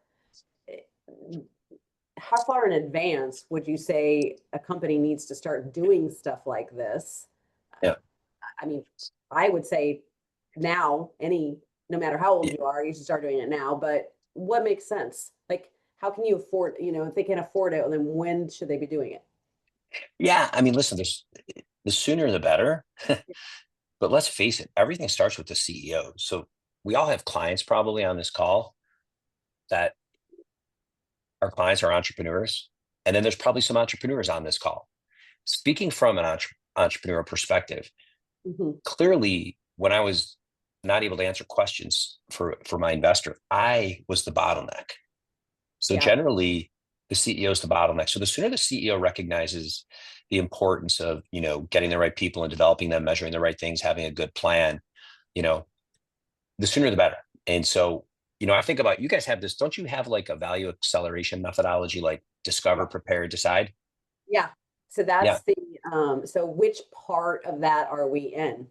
Speaker 1: how far in advance would you say a company needs to start doing stuff like this?
Speaker 2: Yeah.
Speaker 1: I mean, I would say now, no matter how old you are, you should start doing it now. But what makes sense? Like, how can you afford, if they can afford it, then when should they be doing it?
Speaker 2: Yeah. I mean, listen, the sooner the better. But let's face it, everything starts with the CEO. So we all have clients probably on this call that our clients are entrepreneurs. And then there's probably some entrepreneurs on this call. Speaking from an entrepreneur perspective, clearly when I was not able to answer questions for my investor, I was the bottleneck. So generally the CEO is the bottleneck. So the sooner the CEO recognizes the importance of, getting the right people and developing them, measuring the right things, having a good plan, the sooner the better. And so, I think about, you guys have this, don't you have like a value acceleration methodology, like discover, prepare, decide?
Speaker 1: Yeah. So
Speaker 2: Yeah.
Speaker 1: that's so which part of that are we in?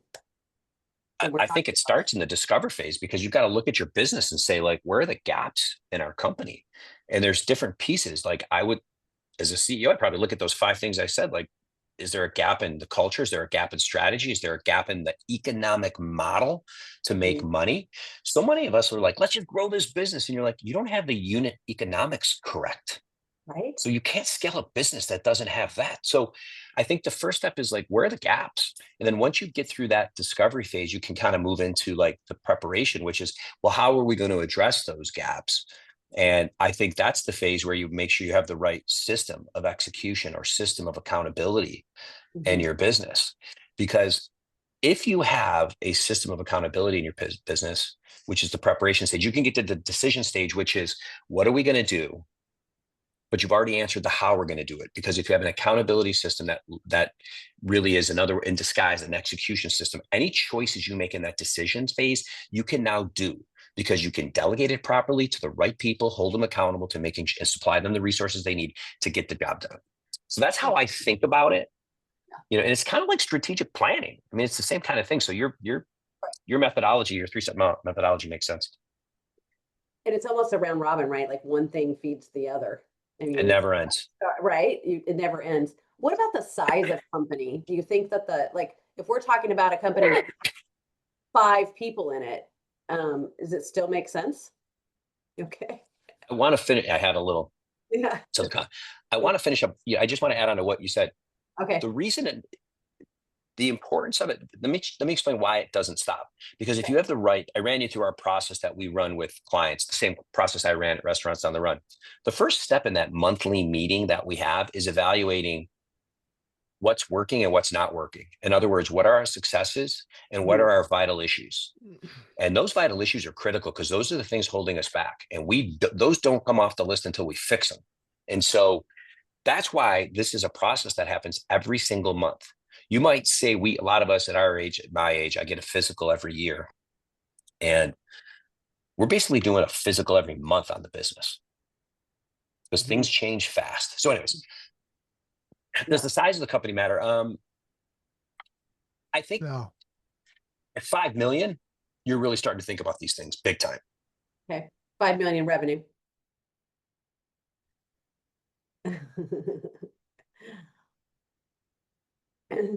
Speaker 1: So
Speaker 2: I think it starts in the discover phase, because you've got to look at your business and say, like, where are the gaps in our company? And there's different pieces. Like as a CEO, I'd probably look at those 5 things I said, like, is there a gap in the culture? Is there a gap in strategy? Is there a gap in the economic model to make money? So many of us are like, let's just grow this business. And you're like, you don't have the unit economics correct.
Speaker 1: Right.
Speaker 2: So you can't scale a business that doesn't have that. So I think the first step is like, where are the gaps? And then once you get through that discovery phase, you can kind of move into like the preparation, which is, well, how are we going to address those gaps? And I think that's the phase where you make sure you have the right system of execution or system of accountability in your business. Because if you have a system of accountability in your business, which is the preparation stage, you can get to the decision stage, which is what are we going to do? But you've already answered the how we're going to do it. Because if you have an accountability system that really is another in disguise, an execution system, any choices you make in that decisions phase, you can now do, because you can delegate it properly to the right people, hold them accountable to making and supply them the resources they need to get the job done. So that's how I think about it. And it's kind of like strategic planning. I mean, it's the same kind of thing. So your methodology, your 3-step methodology makes sense.
Speaker 1: And it's almost a round robin, right? Like one thing feeds the other. I mean,
Speaker 2: it never ends.
Speaker 1: Right? It never ends. What about the size of company? Do you think that if we're talking about a company with 5 people in it, does it still make sense? Okay.
Speaker 2: I want to finish. I had a little.
Speaker 1: Yeah.
Speaker 2: I want to finish up. Yeah, I just want to add on to what you said.
Speaker 1: Okay.
Speaker 2: The reason, the importance of it. Let me explain why it doesn't stop. Because if you have the right, I ran you through our process that we run with clients, the same process I ran at restaurants on the run. The first step in that monthly meeting that we have is evaluating what's working and what's not working. In other words, what are our successes and what are our vital issues? And those vital issues are critical because those are the things holding us back. And those don't come off the list until we fix them. And so that's why this is a process that happens every single month. You might say a lot of us at our age, at my age, I get a physical every year. And we're basically doing a physical every month on the business because things change fast. So anyways, does the size of the company matter? I think at 5 million, you're really starting to think about these things big time.
Speaker 1: Okay. 5 million revenue.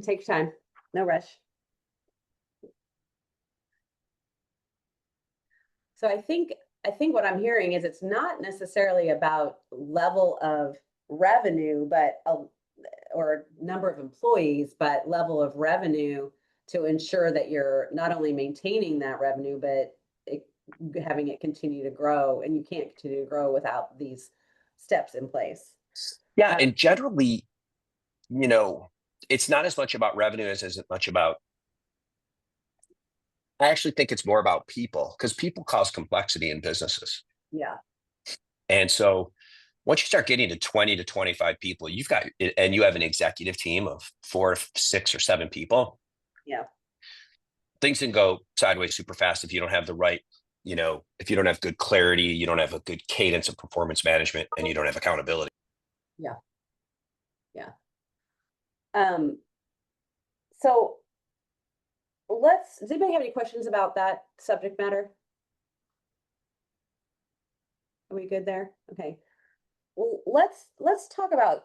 Speaker 1: Take time. No rush. So I think what I'm hearing is it's not necessarily about level of revenue, or number of employees, but level of revenue to ensure that you're not only maintaining that revenue, but having it continue to grow. And you can't continue to grow without these steps in place.
Speaker 2: Yeah. And generally, it's not as much about revenue as much about, I actually think it's more about people, because people cause complexity in businesses.
Speaker 1: Yeah.
Speaker 2: And so once you start getting to 20 to 25 people, you have an executive team of 4, 6, or 7 people.
Speaker 1: Yeah.
Speaker 2: Things can go sideways super fast if you don't have the right, if you don't have good clarity, you don't have a good cadence of performance management, and you don't have accountability.
Speaker 1: Yeah. Yeah. So does anybody have any questions about that subject matter? Are we good there? Okay. Well, let's talk about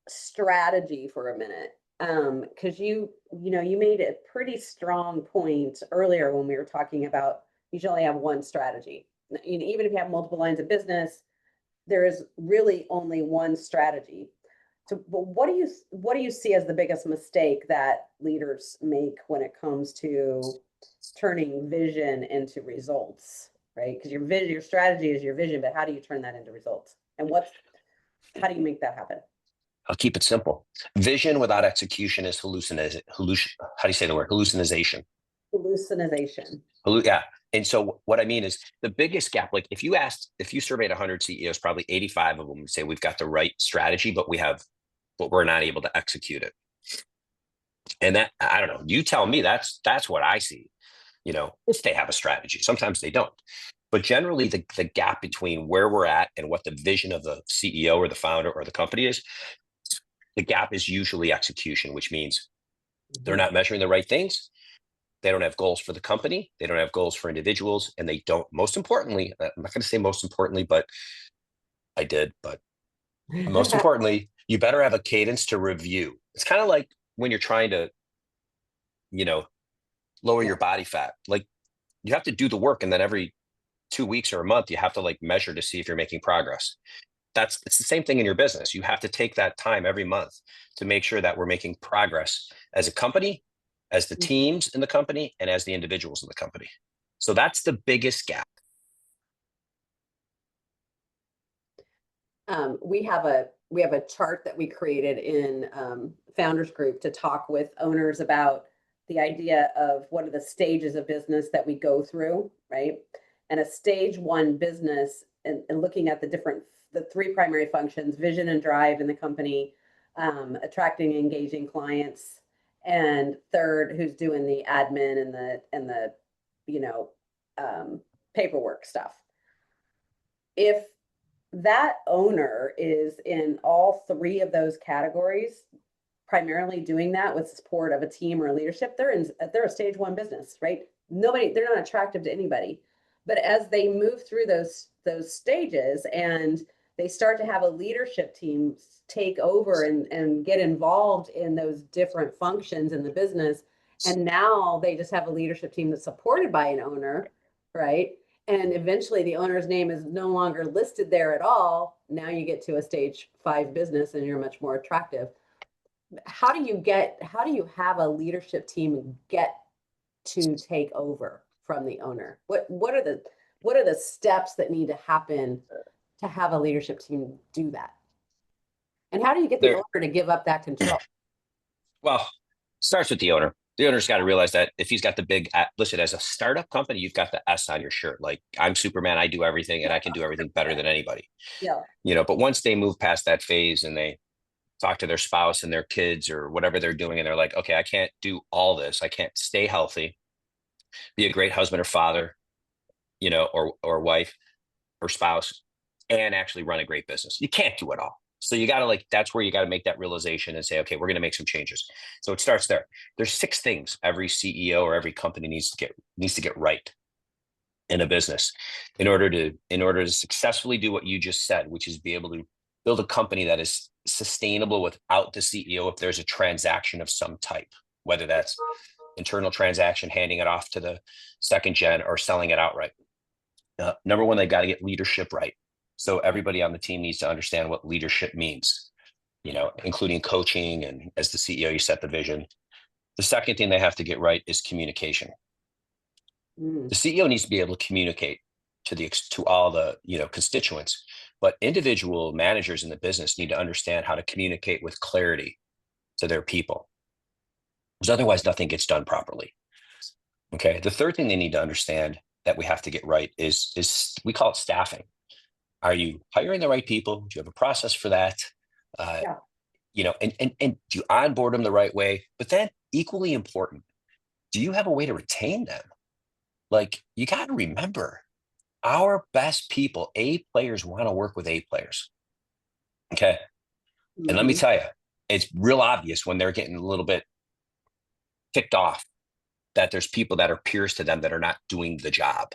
Speaker 1: strategy for a minute. Because you made a pretty strong point earlier when we were talking about you should only have one strategy. Even if you have multiple lines of business, there is really only one strategy. So, but what do you see as the biggest mistake that leaders make when it comes to turning vision into results, right? Because your strategy is your vision, but how do you turn that into results? And how do you make that happen?
Speaker 2: I'll keep it simple. Vision without execution is hallucination. How do you say the word? Hallucination.
Speaker 1: Hallucination.
Speaker 2: Yeah. And so what I mean is the biggest gap, like if you surveyed 100 CEOs, probably 85 of them would say we've got the right strategy, but we're not able to execute it. And that, I don't know, you tell me that's what I see, if they have a strategy. Sometimes they don't. But generally the gap between where we're at and what the vision of the CEO or the founder or the company is, the gap is usually execution, which means they're not measuring the right things. They don't have goals for the company. They don't have goals for individuals. And they don't, most importantly, I'm not going to say most importantly, but I did, but most importantly, you better have a cadence to review. It's kind of like when you're trying to, lower your body fat. Like you have to do the work. And then every 2 weeks or a month, you have to measure to see if you're making progress. It's the same thing in your business. You have to take that time every month to make sure that we're making progress as a company, as the teams in the company, and as the individuals in the company. So that's the biggest gap.
Speaker 1: we have a chart that we created in Founders Group to talk with owners about the idea of what are the stages of business that we go through, right? And a stage one business, and looking at the three primary functions: vision and drive in the company, attracting and engaging clients, and third, who's doing the admin and the paperwork stuff. If that owner is in all three of those categories, primarily doing that with support of a team or leadership, they're a stage one business, right? They're not attractive to anybody. But as they move through those stages and they start to have a leadership team take over and get involved in those different functions in the business, and now they just have a leadership team that's supported by an owner, right? And eventually the owner's name is no longer listed there at all. Now you get to a stage 5 business and you're much more attractive. How do you have a leadership team get to take over from the owner? What are the steps that need to happen to have a leadership team do that? And how do you get the owner to give up that control?
Speaker 2: Well, starts with the owner. The owner's got to realize that if he's got the big, listen, as a startup company, you've got the S on your shirt. Like, I'm Superman, I do everything, and I can do everything better than anybody.
Speaker 1: Yeah.
Speaker 2: But once they move past that phase and they talk to their spouse and their kids or whatever they're doing, and they're like, okay, I can't do all this. I can't stay healthy, be a great husband or father, or wife or spouse, and actually run a great business. You can't do it all. So you got to that's where you got to make that realization and say, okay, we're going to make some changes. So it starts there. There's 6 things every CEO or every company needs to get right in a business in order to successfully do what you just said, which is be able to build a company that is sustainable without the CEO if there's a transaction of some type, whether that's internal transaction, handing it off to the second gen, or selling it outright. Number one, they got to get leadership right. So everybody on the team needs to understand what leadership means, including coaching. And as the CEO, you set the vision. The second thing they have to get right is communication. The CEO needs to be able to communicate to all the constituents, but individual managers in the business need to understand how to communicate with clarity to their people, because otherwise nothing gets done properly. Okay. The third thing they need to understand that we have to get right is we call it staffing. Are you hiring the right people? Do you have a process for that? And do you onboard them the right way? But then equally important, do you have a way to retain them? Like, you got to remember, our best people, A players, want to work with A players. Okay. Mm-hmm. And let me tell you, it's real obvious when they're getting a little bit ticked off that there's people that are peers to them that are not doing the job.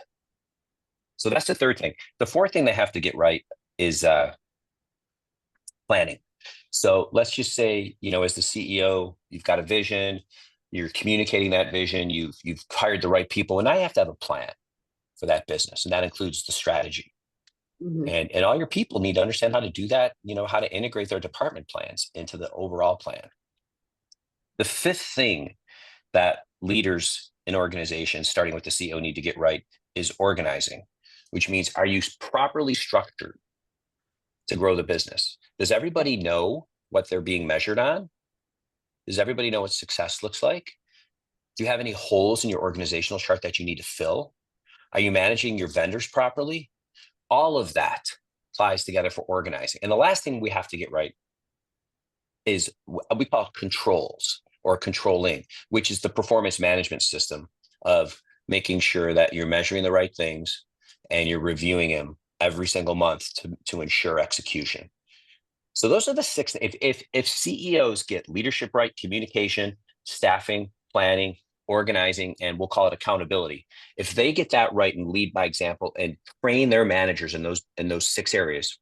Speaker 2: So that's the third thing. The fourth thing they have to get right is planning. So let's just say, as the CEO, you've got a vision, you're communicating that vision, you've hired the right people, and now you have to have a plan for that business. And that includes the strategy. Mm-hmm. And all your people need to understand how to do that, how to integrate their department plans into the overall plan. The fifth thing that leaders in organizations, starting with the CEO, need to get right is organizing, which means, are you properly structured to grow the business? Does everybody know what they're being measured on? Does everybody know what success looks like? Do you have any holes in your organizational chart that you need to fill? Are you managing your vendors properly? All of that ties together for organizing. And the last thing we have to get right is we call controls or controlling, which is the performance management system of making sure that you're measuring the right things and you're reviewing them every single month to ensure execution. So those are the 6. If CEOs get leadership right, communication, staffing, planning, organizing, and we'll call it accountability, if they get that right and lead by example and train their managers in those 6 areas,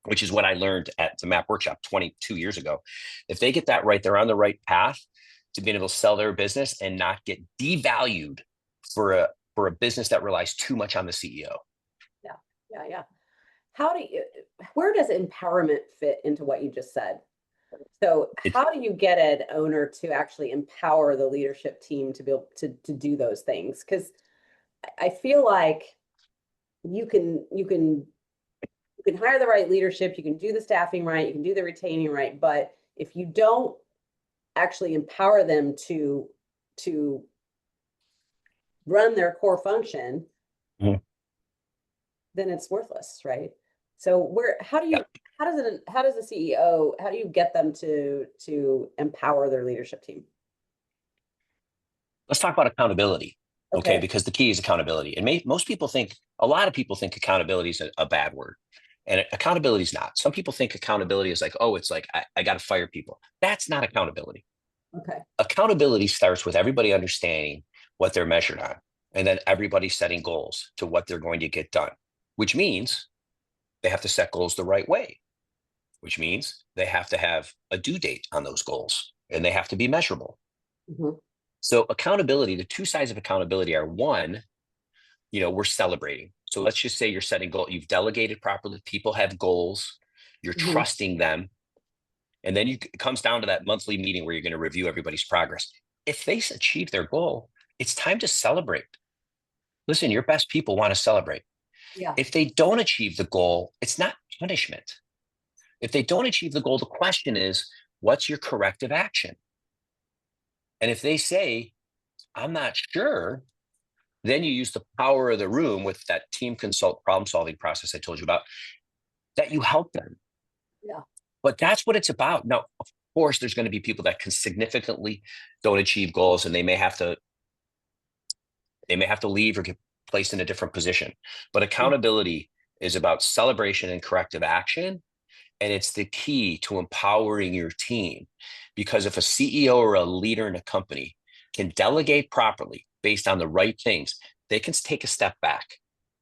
Speaker 2: which is what I learned at the MAP workshop 22 years ago. If they get that right, they're on the right path to being able to sell their business and not get devalued for a business that relies too much on the CEO.
Speaker 1: Yeah. Where does empowerment fit into what you just said? So how do you get an owner to actually empower the leadership team to be able to do those things? Because I feel like you can you can hire the right leadership, you can do the staffing right, you can do the retaining right, but if you don't actually empower them to run their core function,
Speaker 2: Mhm.
Speaker 1: then it's worthless, right? So how does the CEO, how do you get them to empower their leadership team?
Speaker 2: Let's talk about accountability. Okay.
Speaker 1: Okay.
Speaker 2: Because the key is accountability. And a lot of people think accountability is a bad word. And accountability is not. Some people think accountability is like, oh, it's like, I got to fire people. That's not accountability.
Speaker 1: Okay.
Speaker 2: Accountability starts with everybody understanding what they're measured on, and then everybody setting goals to what they're going to get done, which means they have to set goals the right way, which means they have to have a due date on those goals and they have to be measurable.
Speaker 1: Mhm.
Speaker 2: So accountability, the two sides of accountability are, one, we're celebrating. So let's just say you're setting goals, you've delegated properly, people have goals, you're
Speaker 1: Mhm.
Speaker 2: trusting them. And then it comes down to that monthly meeting where you're going to review everybody's progress. If they achieve their goal, it's time to celebrate. Listen, your best people want to celebrate.
Speaker 1: Yeah.
Speaker 2: If they don't achieve the goal, it's not punishment. If they don't achieve the goal, the question is, what's your corrective action? And if they say, I'm not sure, then you use the power of the room with that team consult problem solving process I told you about, that you help them.
Speaker 1: Yeah.
Speaker 2: But that's what it's about. Now, of course, there's going to be people that can significantly don't achieve goals, and they may have to leave or get placed in a different position. But accountability is about celebration and corrective action. And it's the key to empowering your team. Because if a CEO or a leader in a company can delegate properly based on the right things, they can take a step back.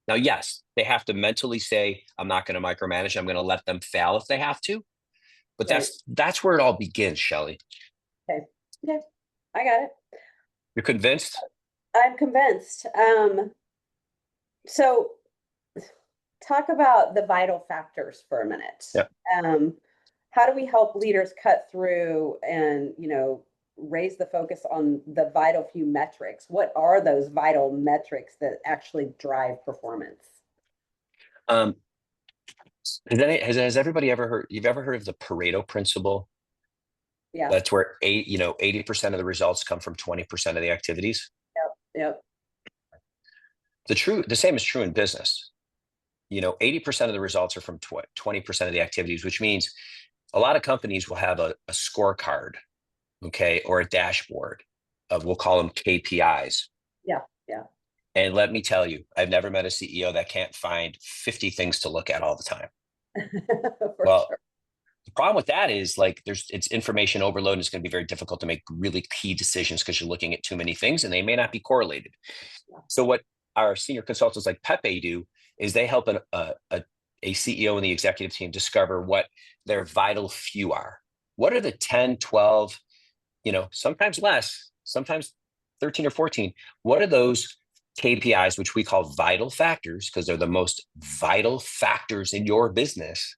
Speaker 2: Now, yes, they have to mentally say, I'm not going to micromanage. I'm going to let them fail if they have to. But
Speaker 1: Right.
Speaker 2: that's where it all begins, Shelley.
Speaker 1: Okay. Okay. I got it.
Speaker 2: You're convinced?
Speaker 1: I'm convinced. So talk about the vital factors for a minute.
Speaker 2: Yeah.
Speaker 1: How do we help leaders cut through and, raise the focus on the vital few metrics? What are those vital metrics that actually drive performance?
Speaker 2: Um, has everybody ever heard? You've ever heard of the Pareto principle?
Speaker 1: Yeah.
Speaker 2: That's where 80% of the results come from 20% of the activities.
Speaker 1: Yep.
Speaker 2: The same is true in business. 80% of the results are from 20% of the activities, which means a lot of companies will have a scorecard, okay, or a dashboard of, we'll call them KPIs.
Speaker 1: Yeah. Yeah.
Speaker 2: And let me tell you, I've never met a CEO that can't find 50 things to look at all the time. Well,
Speaker 1: Sure.
Speaker 2: the problem with that is, like, it's information overload, and it's going to be very difficult to make really key decisions because you're looking at too many things and they may not be correlated.
Speaker 1: Yeah.
Speaker 2: So what our senior consultants like Pepe do is they help a CEO and the executive team discover what their vital few are. What are the 10, 12, sometimes less, sometimes 13 or 14. What are those KPIs, which we call vital factors, because they're the most vital factors in your business?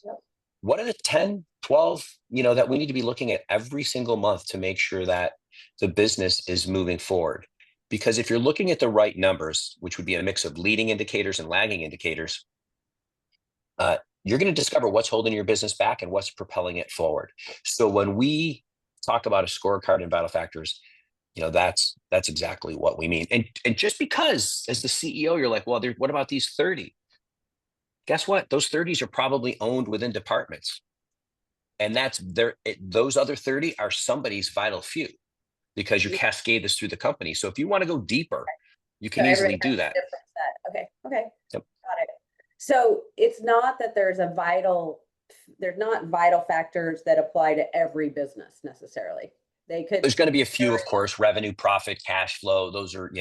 Speaker 1: Yep.
Speaker 2: What are the 10, 12, that we need to be looking at every single month to make sure that the business is moving forward? Because if you're looking at the right numbers, which would be a mix of leading indicators and lagging indicators, you're going to discover what's holding your business back and what's propelling it forward. So when we talk about a scorecard and vital factors, that's exactly what we mean. And just because as the CEO, you're like, well, what about these 30? Guess what? Those 30s are probably owned within departments. And those other 30 are somebody's vital few, because you cascade this through the company. So if you want to go deeper, you can easily do that.
Speaker 1: Okay. Okay.
Speaker 2: Yep.
Speaker 1: Got it. So it's not that there's not vital factors that apply to every business necessarily.
Speaker 2: There's going to be a few, of course: revenue, profit, cash flow. Those are,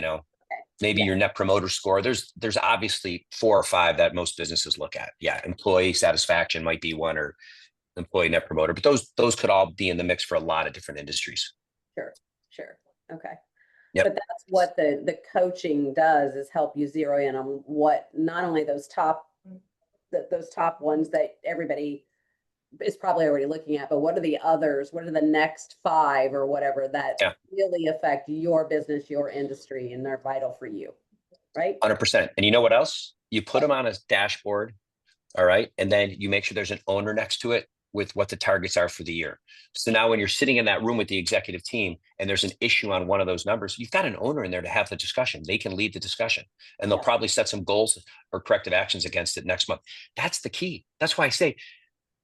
Speaker 2: maybe your net promoter score. There's obviously 4 or 5 that most businesses look at. Yeah. Employee satisfaction might be one, or employee net promoter, but those could all be in the mix for a lot of different industries.
Speaker 1: Sure. Okay.
Speaker 2: Yep.
Speaker 1: But that's what the coaching does, is help you zero in on what, not only those top ones that everybody is probably already looking at, but what are the others? What are the next 5 or whatever that really affect your business, your industry, and they're vital for you, right?
Speaker 2: 100%. And you know what else? You put them on a dashboard All right. And then you make sure there's an owner next to it with what the targets are for the year. So now when you're sitting in that room with the executive team and there's an issue on one of those numbers, you've got an owner in there to have the discussion. They can lead the discussion and they'll probably set some goals or corrective actions against it next month. That's the key. That's why I say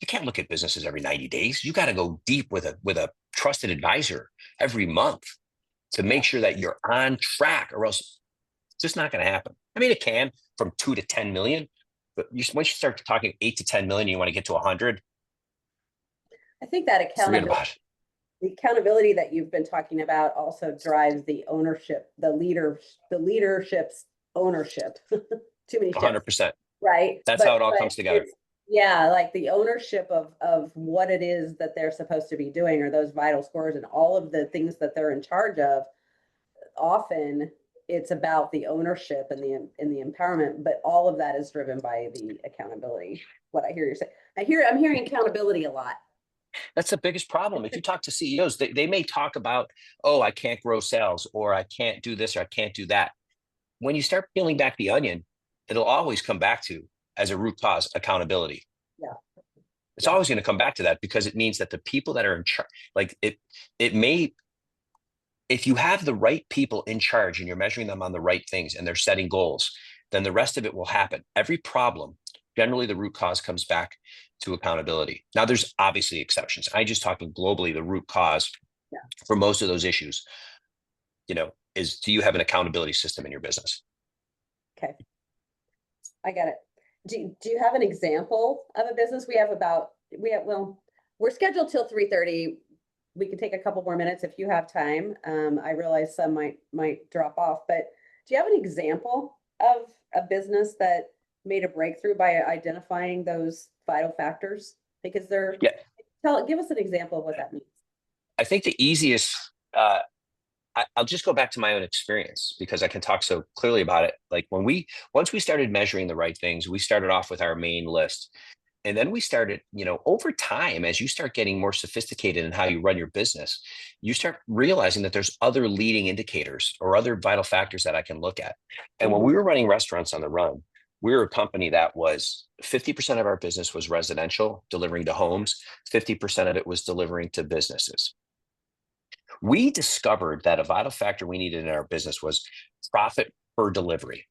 Speaker 2: you can't look at businesses every 90 days. You got to go deep with a trusted advisor every month to make sure that you're on track, or else it's just not going to happen. I mean, it can from 2 to 10 million, but once you start talking 8 to 10 million, you want to get to 100.
Speaker 1: I think that the accountability that you've been talking about also drives the ownership, the leadership's ownership. Too many ships.
Speaker 2: 100%.
Speaker 1: Right.
Speaker 2: That's how it all comes together.
Speaker 1: Yeah, like the ownership of what it is that they're supposed to be doing, or those vital scores and all of the things that they're in charge of. Often it's about the ownership and the empowerment, but all of that is driven by the accountability. What I hear you say, I'm hearing accountability a lot.
Speaker 2: That's the biggest problem. If you talk to CEOs, they may talk about, oh, I can't grow sales, or I can't do this, or I can't do that. When you start peeling back the onion, it'll always come back to, as a root cause, accountability.
Speaker 1: Yeah.
Speaker 2: It's always going to come back to that, because it means that the people that are in charge, like it may, if you have the right people in charge and you're measuring them on the right things and they're setting goals, then the rest of it will happen. Every problem, generally the root cause comes back to accountability. Now, there's obviously exceptions. I'm just talking globally, the root cause for most of those issues, is, do you have an accountability system in your business?
Speaker 1: Okay. I got it. Do you have an example of a business? We're scheduled till 3:30. We can take a couple more minutes if you have time. I realize some might drop off, but do you have an example of a business that made a breakthrough by identifying those vital factors? Because give us an example of what that means.
Speaker 2: I think the easiest, I'll just go back to my own experience because I can talk so clearly about it. Like once we started measuring the right things, we started off with our main list. And then we started, over time, as you start getting more sophisticated in how you run your business, you start realizing that there's other leading indicators or other vital factors that I can look at. And when we were running Restaurants on the Run, we were a company that was 50% of our business was residential, delivering to homes, 50% of it was delivering to businesses. We discovered that a vital factor we needed in our business was profit per delivery.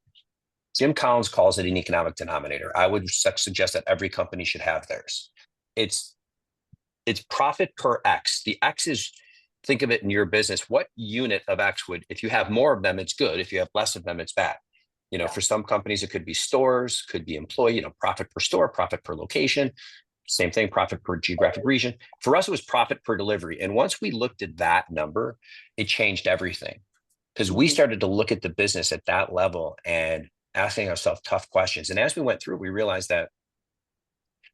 Speaker 2: Jim Collins calls it an economic denominator. I would suggest that every company should have theirs. It's profit per X. The X is, think of it in your business, what unit of X would, if you have more of them, it's good. If you have less of them, it's bad. For some companies, it could be stores, could be employee, profit per store, profit per location. Same thing, profit per geographic region. For us, it was profit per delivery. And once we looked at that number, it changed everything, because we started to look at the business at that level and asking ourselves tough questions. And as we went through, we realized that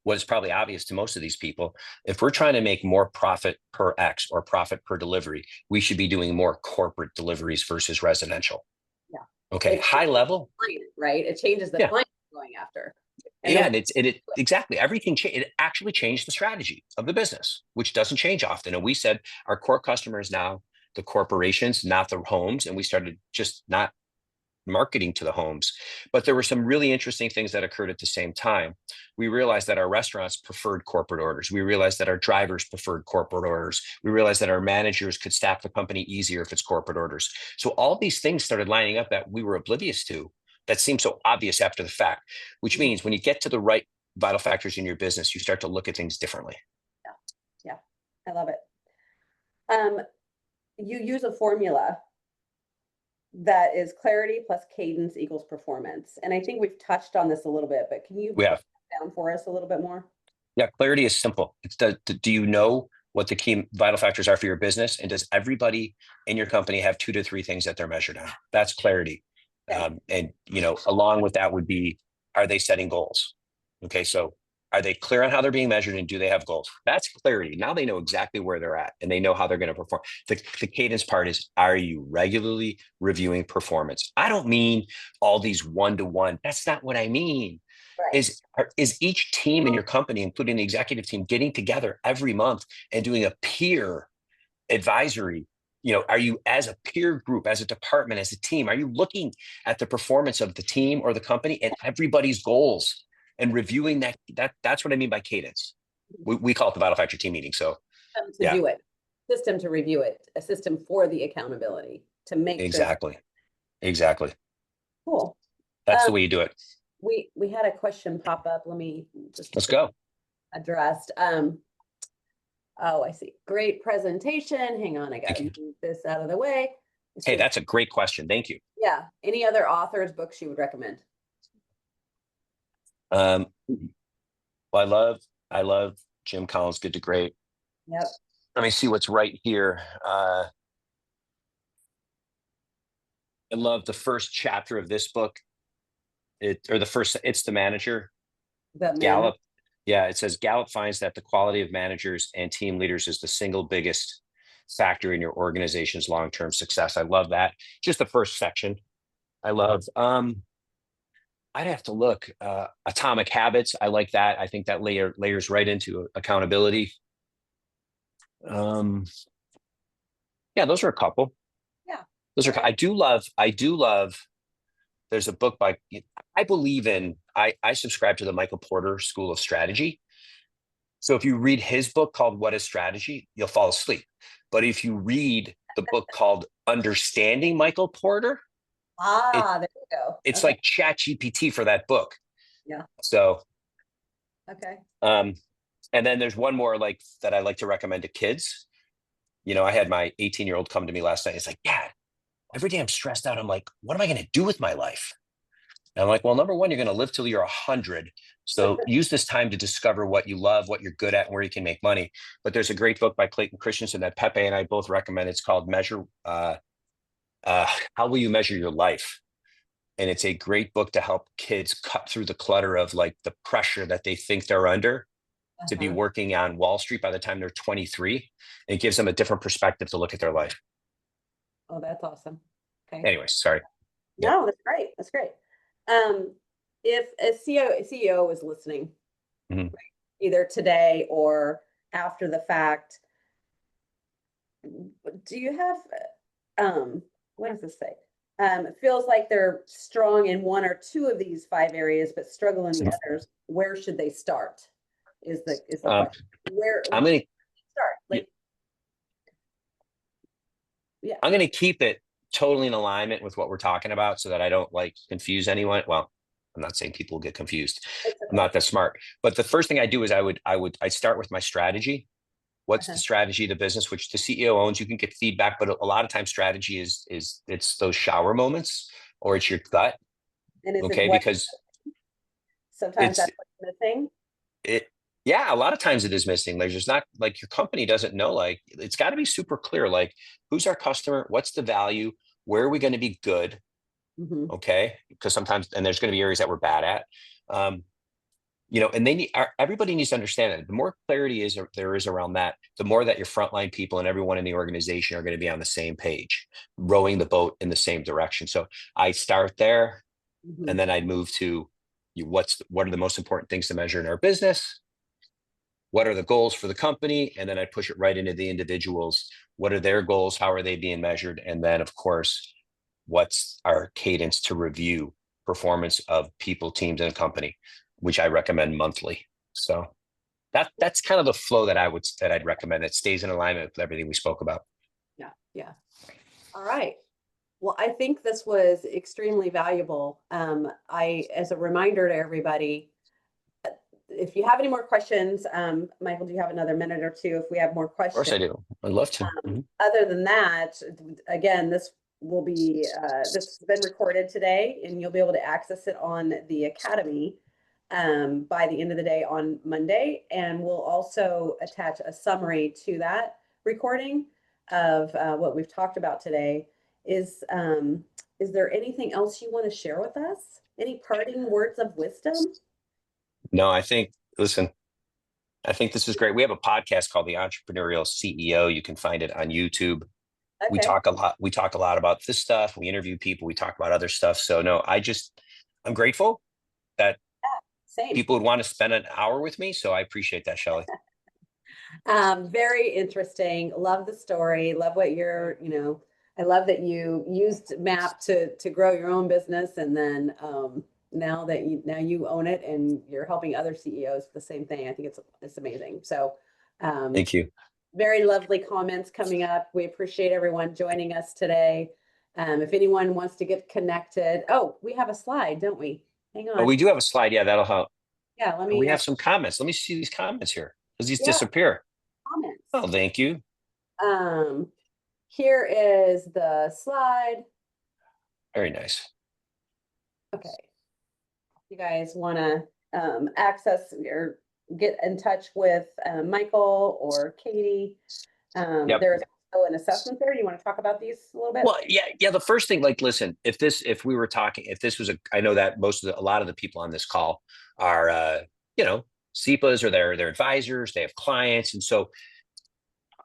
Speaker 2: what is probably obvious to most of these people, if we're trying to make more profit per X or profit per delivery, we should be doing more corporate deliveries versus residential. Yeah. Okay. High level.
Speaker 1: Right. It changes the client going after.
Speaker 2: And exactly. Everything changed. It actually changed the strategy of the business, which doesn't change often. And we said our core customer is now the corporations, not the homes. And we started just not marketing to the homes. But there were some really interesting things that occurred at the same time. We realized that our restaurants preferred corporate orders. We realized that our drivers preferred corporate orders. We realized that our managers could staff the company easier if it's corporate orders. So all these things started lining up that we were oblivious to, that seemed so obvious after the fact, which means when you get to the right vital factors in your business, you start to look at things differently.
Speaker 1: Yeah. I love it. You use a formula that is clarity plus cadence equals performance. And I think we've touched on this a little bit, but can you break it down for us a little bit more?
Speaker 2: Yeah, clarity is simple. It's do you know what the key vital factors are for your business? And does everybody in your company have 2 to 3 things that they're measured on? That's clarity. And along with that would be, are they setting goals? Okay, so are they clear on how they're being measured, and do they have goals? That's clarity. Now they know exactly where they're at and they know how they're going to perform. The cadence part is, are you regularly reviewing performance? I don't mean all these 1-to-1. That's not what I mean. Right. Is each team in your company, including the executive team, getting together every month and doing a peer advisory? Are you, as a peer group, as a department, as a team, are you looking at the performance of the team or the company and everybody's goals and reviewing that's what I mean by cadence. We call it the Battle Factory team meeting. So
Speaker 1: do it, system to review it, a system for the accountability to make
Speaker 2: exactly.
Speaker 1: Cool.
Speaker 2: That's the way you do it.
Speaker 1: We had a question pop up.
Speaker 2: Let's go.
Speaker 1: Addressed. Oh, I see. Great presentation. Hang on, I got to move this out of the way.
Speaker 2: Hey, that's a great question. Thank you.
Speaker 1: Yeah. Any other authors, books you would recommend?
Speaker 2: Well, I love Jim Collins' Good to Great.
Speaker 1: Yep.
Speaker 2: Let me see what's right here. I love the first chapter of this book. It's The Manager. Gallup. Yeah, it says Gallup finds that the quality of managers and team leaders is the single biggest factor in your organization's long-term success. I love that. Just the first section. I love, I'd have to look, Atomic Habits. I like that. I think that layers right into accountability. Yeah, those are a couple.
Speaker 1: Yeah.
Speaker 2: Those are, I do love, there's a book by, I subscribe to the Michael Porter School of Strategy. So if you read his book called What is Strategy, you'll fall asleep. But if you read the book called Understanding Michael Porter,
Speaker 1: there you go.
Speaker 2: It's like ChatGPT for that book.
Speaker 1: Yeah.
Speaker 2: So,
Speaker 1: okay.
Speaker 2: And then there's one more that I like to recommend to kids. I had my 18-year-old come to me last night. It's like, Dad, every day I'm stressed out. I'm like, what am I going to do with my life? And I'm like, well, number one, you're going to live till you're 100. So use this time to discover what you love, what you're good at, and where you can make money. But there's a great book by Clayton Christensen that Pepe and I both recommend. It's called How Will You Measure Your Life? And it's a great book to help kids cut through the clutter of the pressure that they think they're under to be working on Wall Street by the time they're 23. And it gives them a different perspective to look at their life.
Speaker 1: Oh, that's awesome. Okay.
Speaker 2: Anyways, sorry.
Speaker 1: No, that's great. That's great. If a CEO is listening, either today or after the fact, do you have, what does this say? It feels like they're strong in one or two of these 5 areas, but struggle in the others. Where should they start? Is the question. Where
Speaker 2: I'm going to
Speaker 1: start?
Speaker 2: I'm going to keep it totally in alignment with what we're talking about so that I don't confuse anyone. Well, I'm not saying people get confused. I'm not that smart. But the first thing I do is I start with my strategy. What's the strategy of the business, which the CEO owns? You can get feedback, but a lot of times strategy is it's those shower moments or it's your gut.
Speaker 1: And
Speaker 2: because
Speaker 1: sometimes that's what's missing.
Speaker 2: Yeah, a lot of times it is missing. There's just not your company doesn't know, it's got to be super clear. Who's our customer? What's the value? Where are we going to be good? Okay. Because sometimes, and there's going to be areas that we're bad at, and everybody needs to understand that the more clarity there is around that, the more that your frontline people and everyone in the organization are going to be on the same page, rowing the boat in the same direction. So I start there and then I'd move to what are the most important things to measure in our business? What are the goals for the company? And then I push it right into the individuals. What are their goals? How are they being measured? And then, of course, what's our cadence to review performance of people, teams, and company, which I recommend monthly. So that's kind of the flow that I'd recommend. It stays in alignment with everything we spoke about.
Speaker 1: Yeah. Yeah. All right. Well, I think this was extremely valuable. As a reminder to everybody, if you have any more questions, Michael, do you have another minute or two if we have more questions?
Speaker 2: Of course I do. I'd love to.
Speaker 1: Other than that, again, this has been recorded today and you'll be able to access it on the Academy by the end of the day on Monday. And we'll also attach a summary to that recording of what we've talked about today. Is there anything else you want to share with us? Any parting words of wisdom?
Speaker 2: No, I think this is great. We have a podcast called The Entrepreneurial CEO. You can find it on YouTube. Okay. We talk a lot about this stuff. We interview people. We talk about other stuff. So no, I'm grateful that people would want to spend an hour with me. So I appreciate that, Shelley.
Speaker 1: Very interesting. Love the story. Love what I love that you used MAP to grow your own business. And then, now that you own it and you're helping other CEOs the same thing. I think it's amazing. So
Speaker 2: Thank you.
Speaker 1: very lovely comments coming up. We appreciate everyone joining us today. If anyone wants to get connected, oh, we have a slide, don't we? Hang on.
Speaker 2: Oh, we do have a slide. Yeah, that'll help.
Speaker 1: Yeah, let me.
Speaker 2: We have some comments. Let me see these comments here. Does these
Speaker 1: Yeah.
Speaker 2: disappear?
Speaker 1: Comments.
Speaker 2: Oh, thank you.
Speaker 1: Here is the slide.
Speaker 2: Very nice.
Speaker 1: Okay. You guys want to access or get in touch with Michael or Katie?
Speaker 2: Yep.
Speaker 1: There's also an assessment there. You want to talk about these a little bit?
Speaker 2: Well, yeah. The first thing, like, listen, if this was I know that a lot of the people on this call are, CEPAs or their advisors, they have clients. And so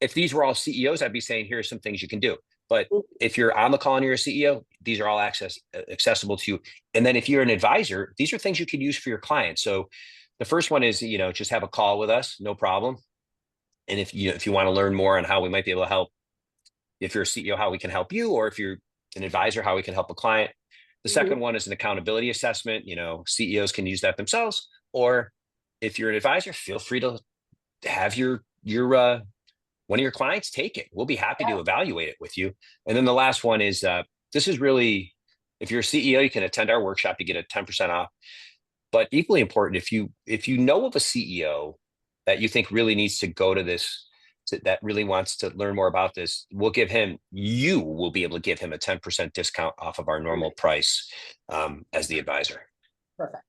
Speaker 2: if these were all CEOs, I'd be saying, here are some things you can do. But if you're on the call and you're a CEO, these are all accessible to you. And then if you're an advisor, these are things you can use for your clients. So the first one is, just have a call with us, no problem. And if you want to learn more on how we might be able to help, if you're a CEO, how we can help you, or if you're an advisor, how we can help a client. The second one is an accountability assessment. CEOs can use that themselves, or if you're an advisor, feel free to have your one of your clients take it. We'll be happy to evaluate it with you. And then the last one is, this is really, if you're a CEO, you can attend our workshop to get a 10% off. But equally important, if you know of a CEO that you think really needs to go to this, that really wants to learn more about this, you will be able to give him a 10% discount off of our normal price as the advisor.
Speaker 1: Perfect.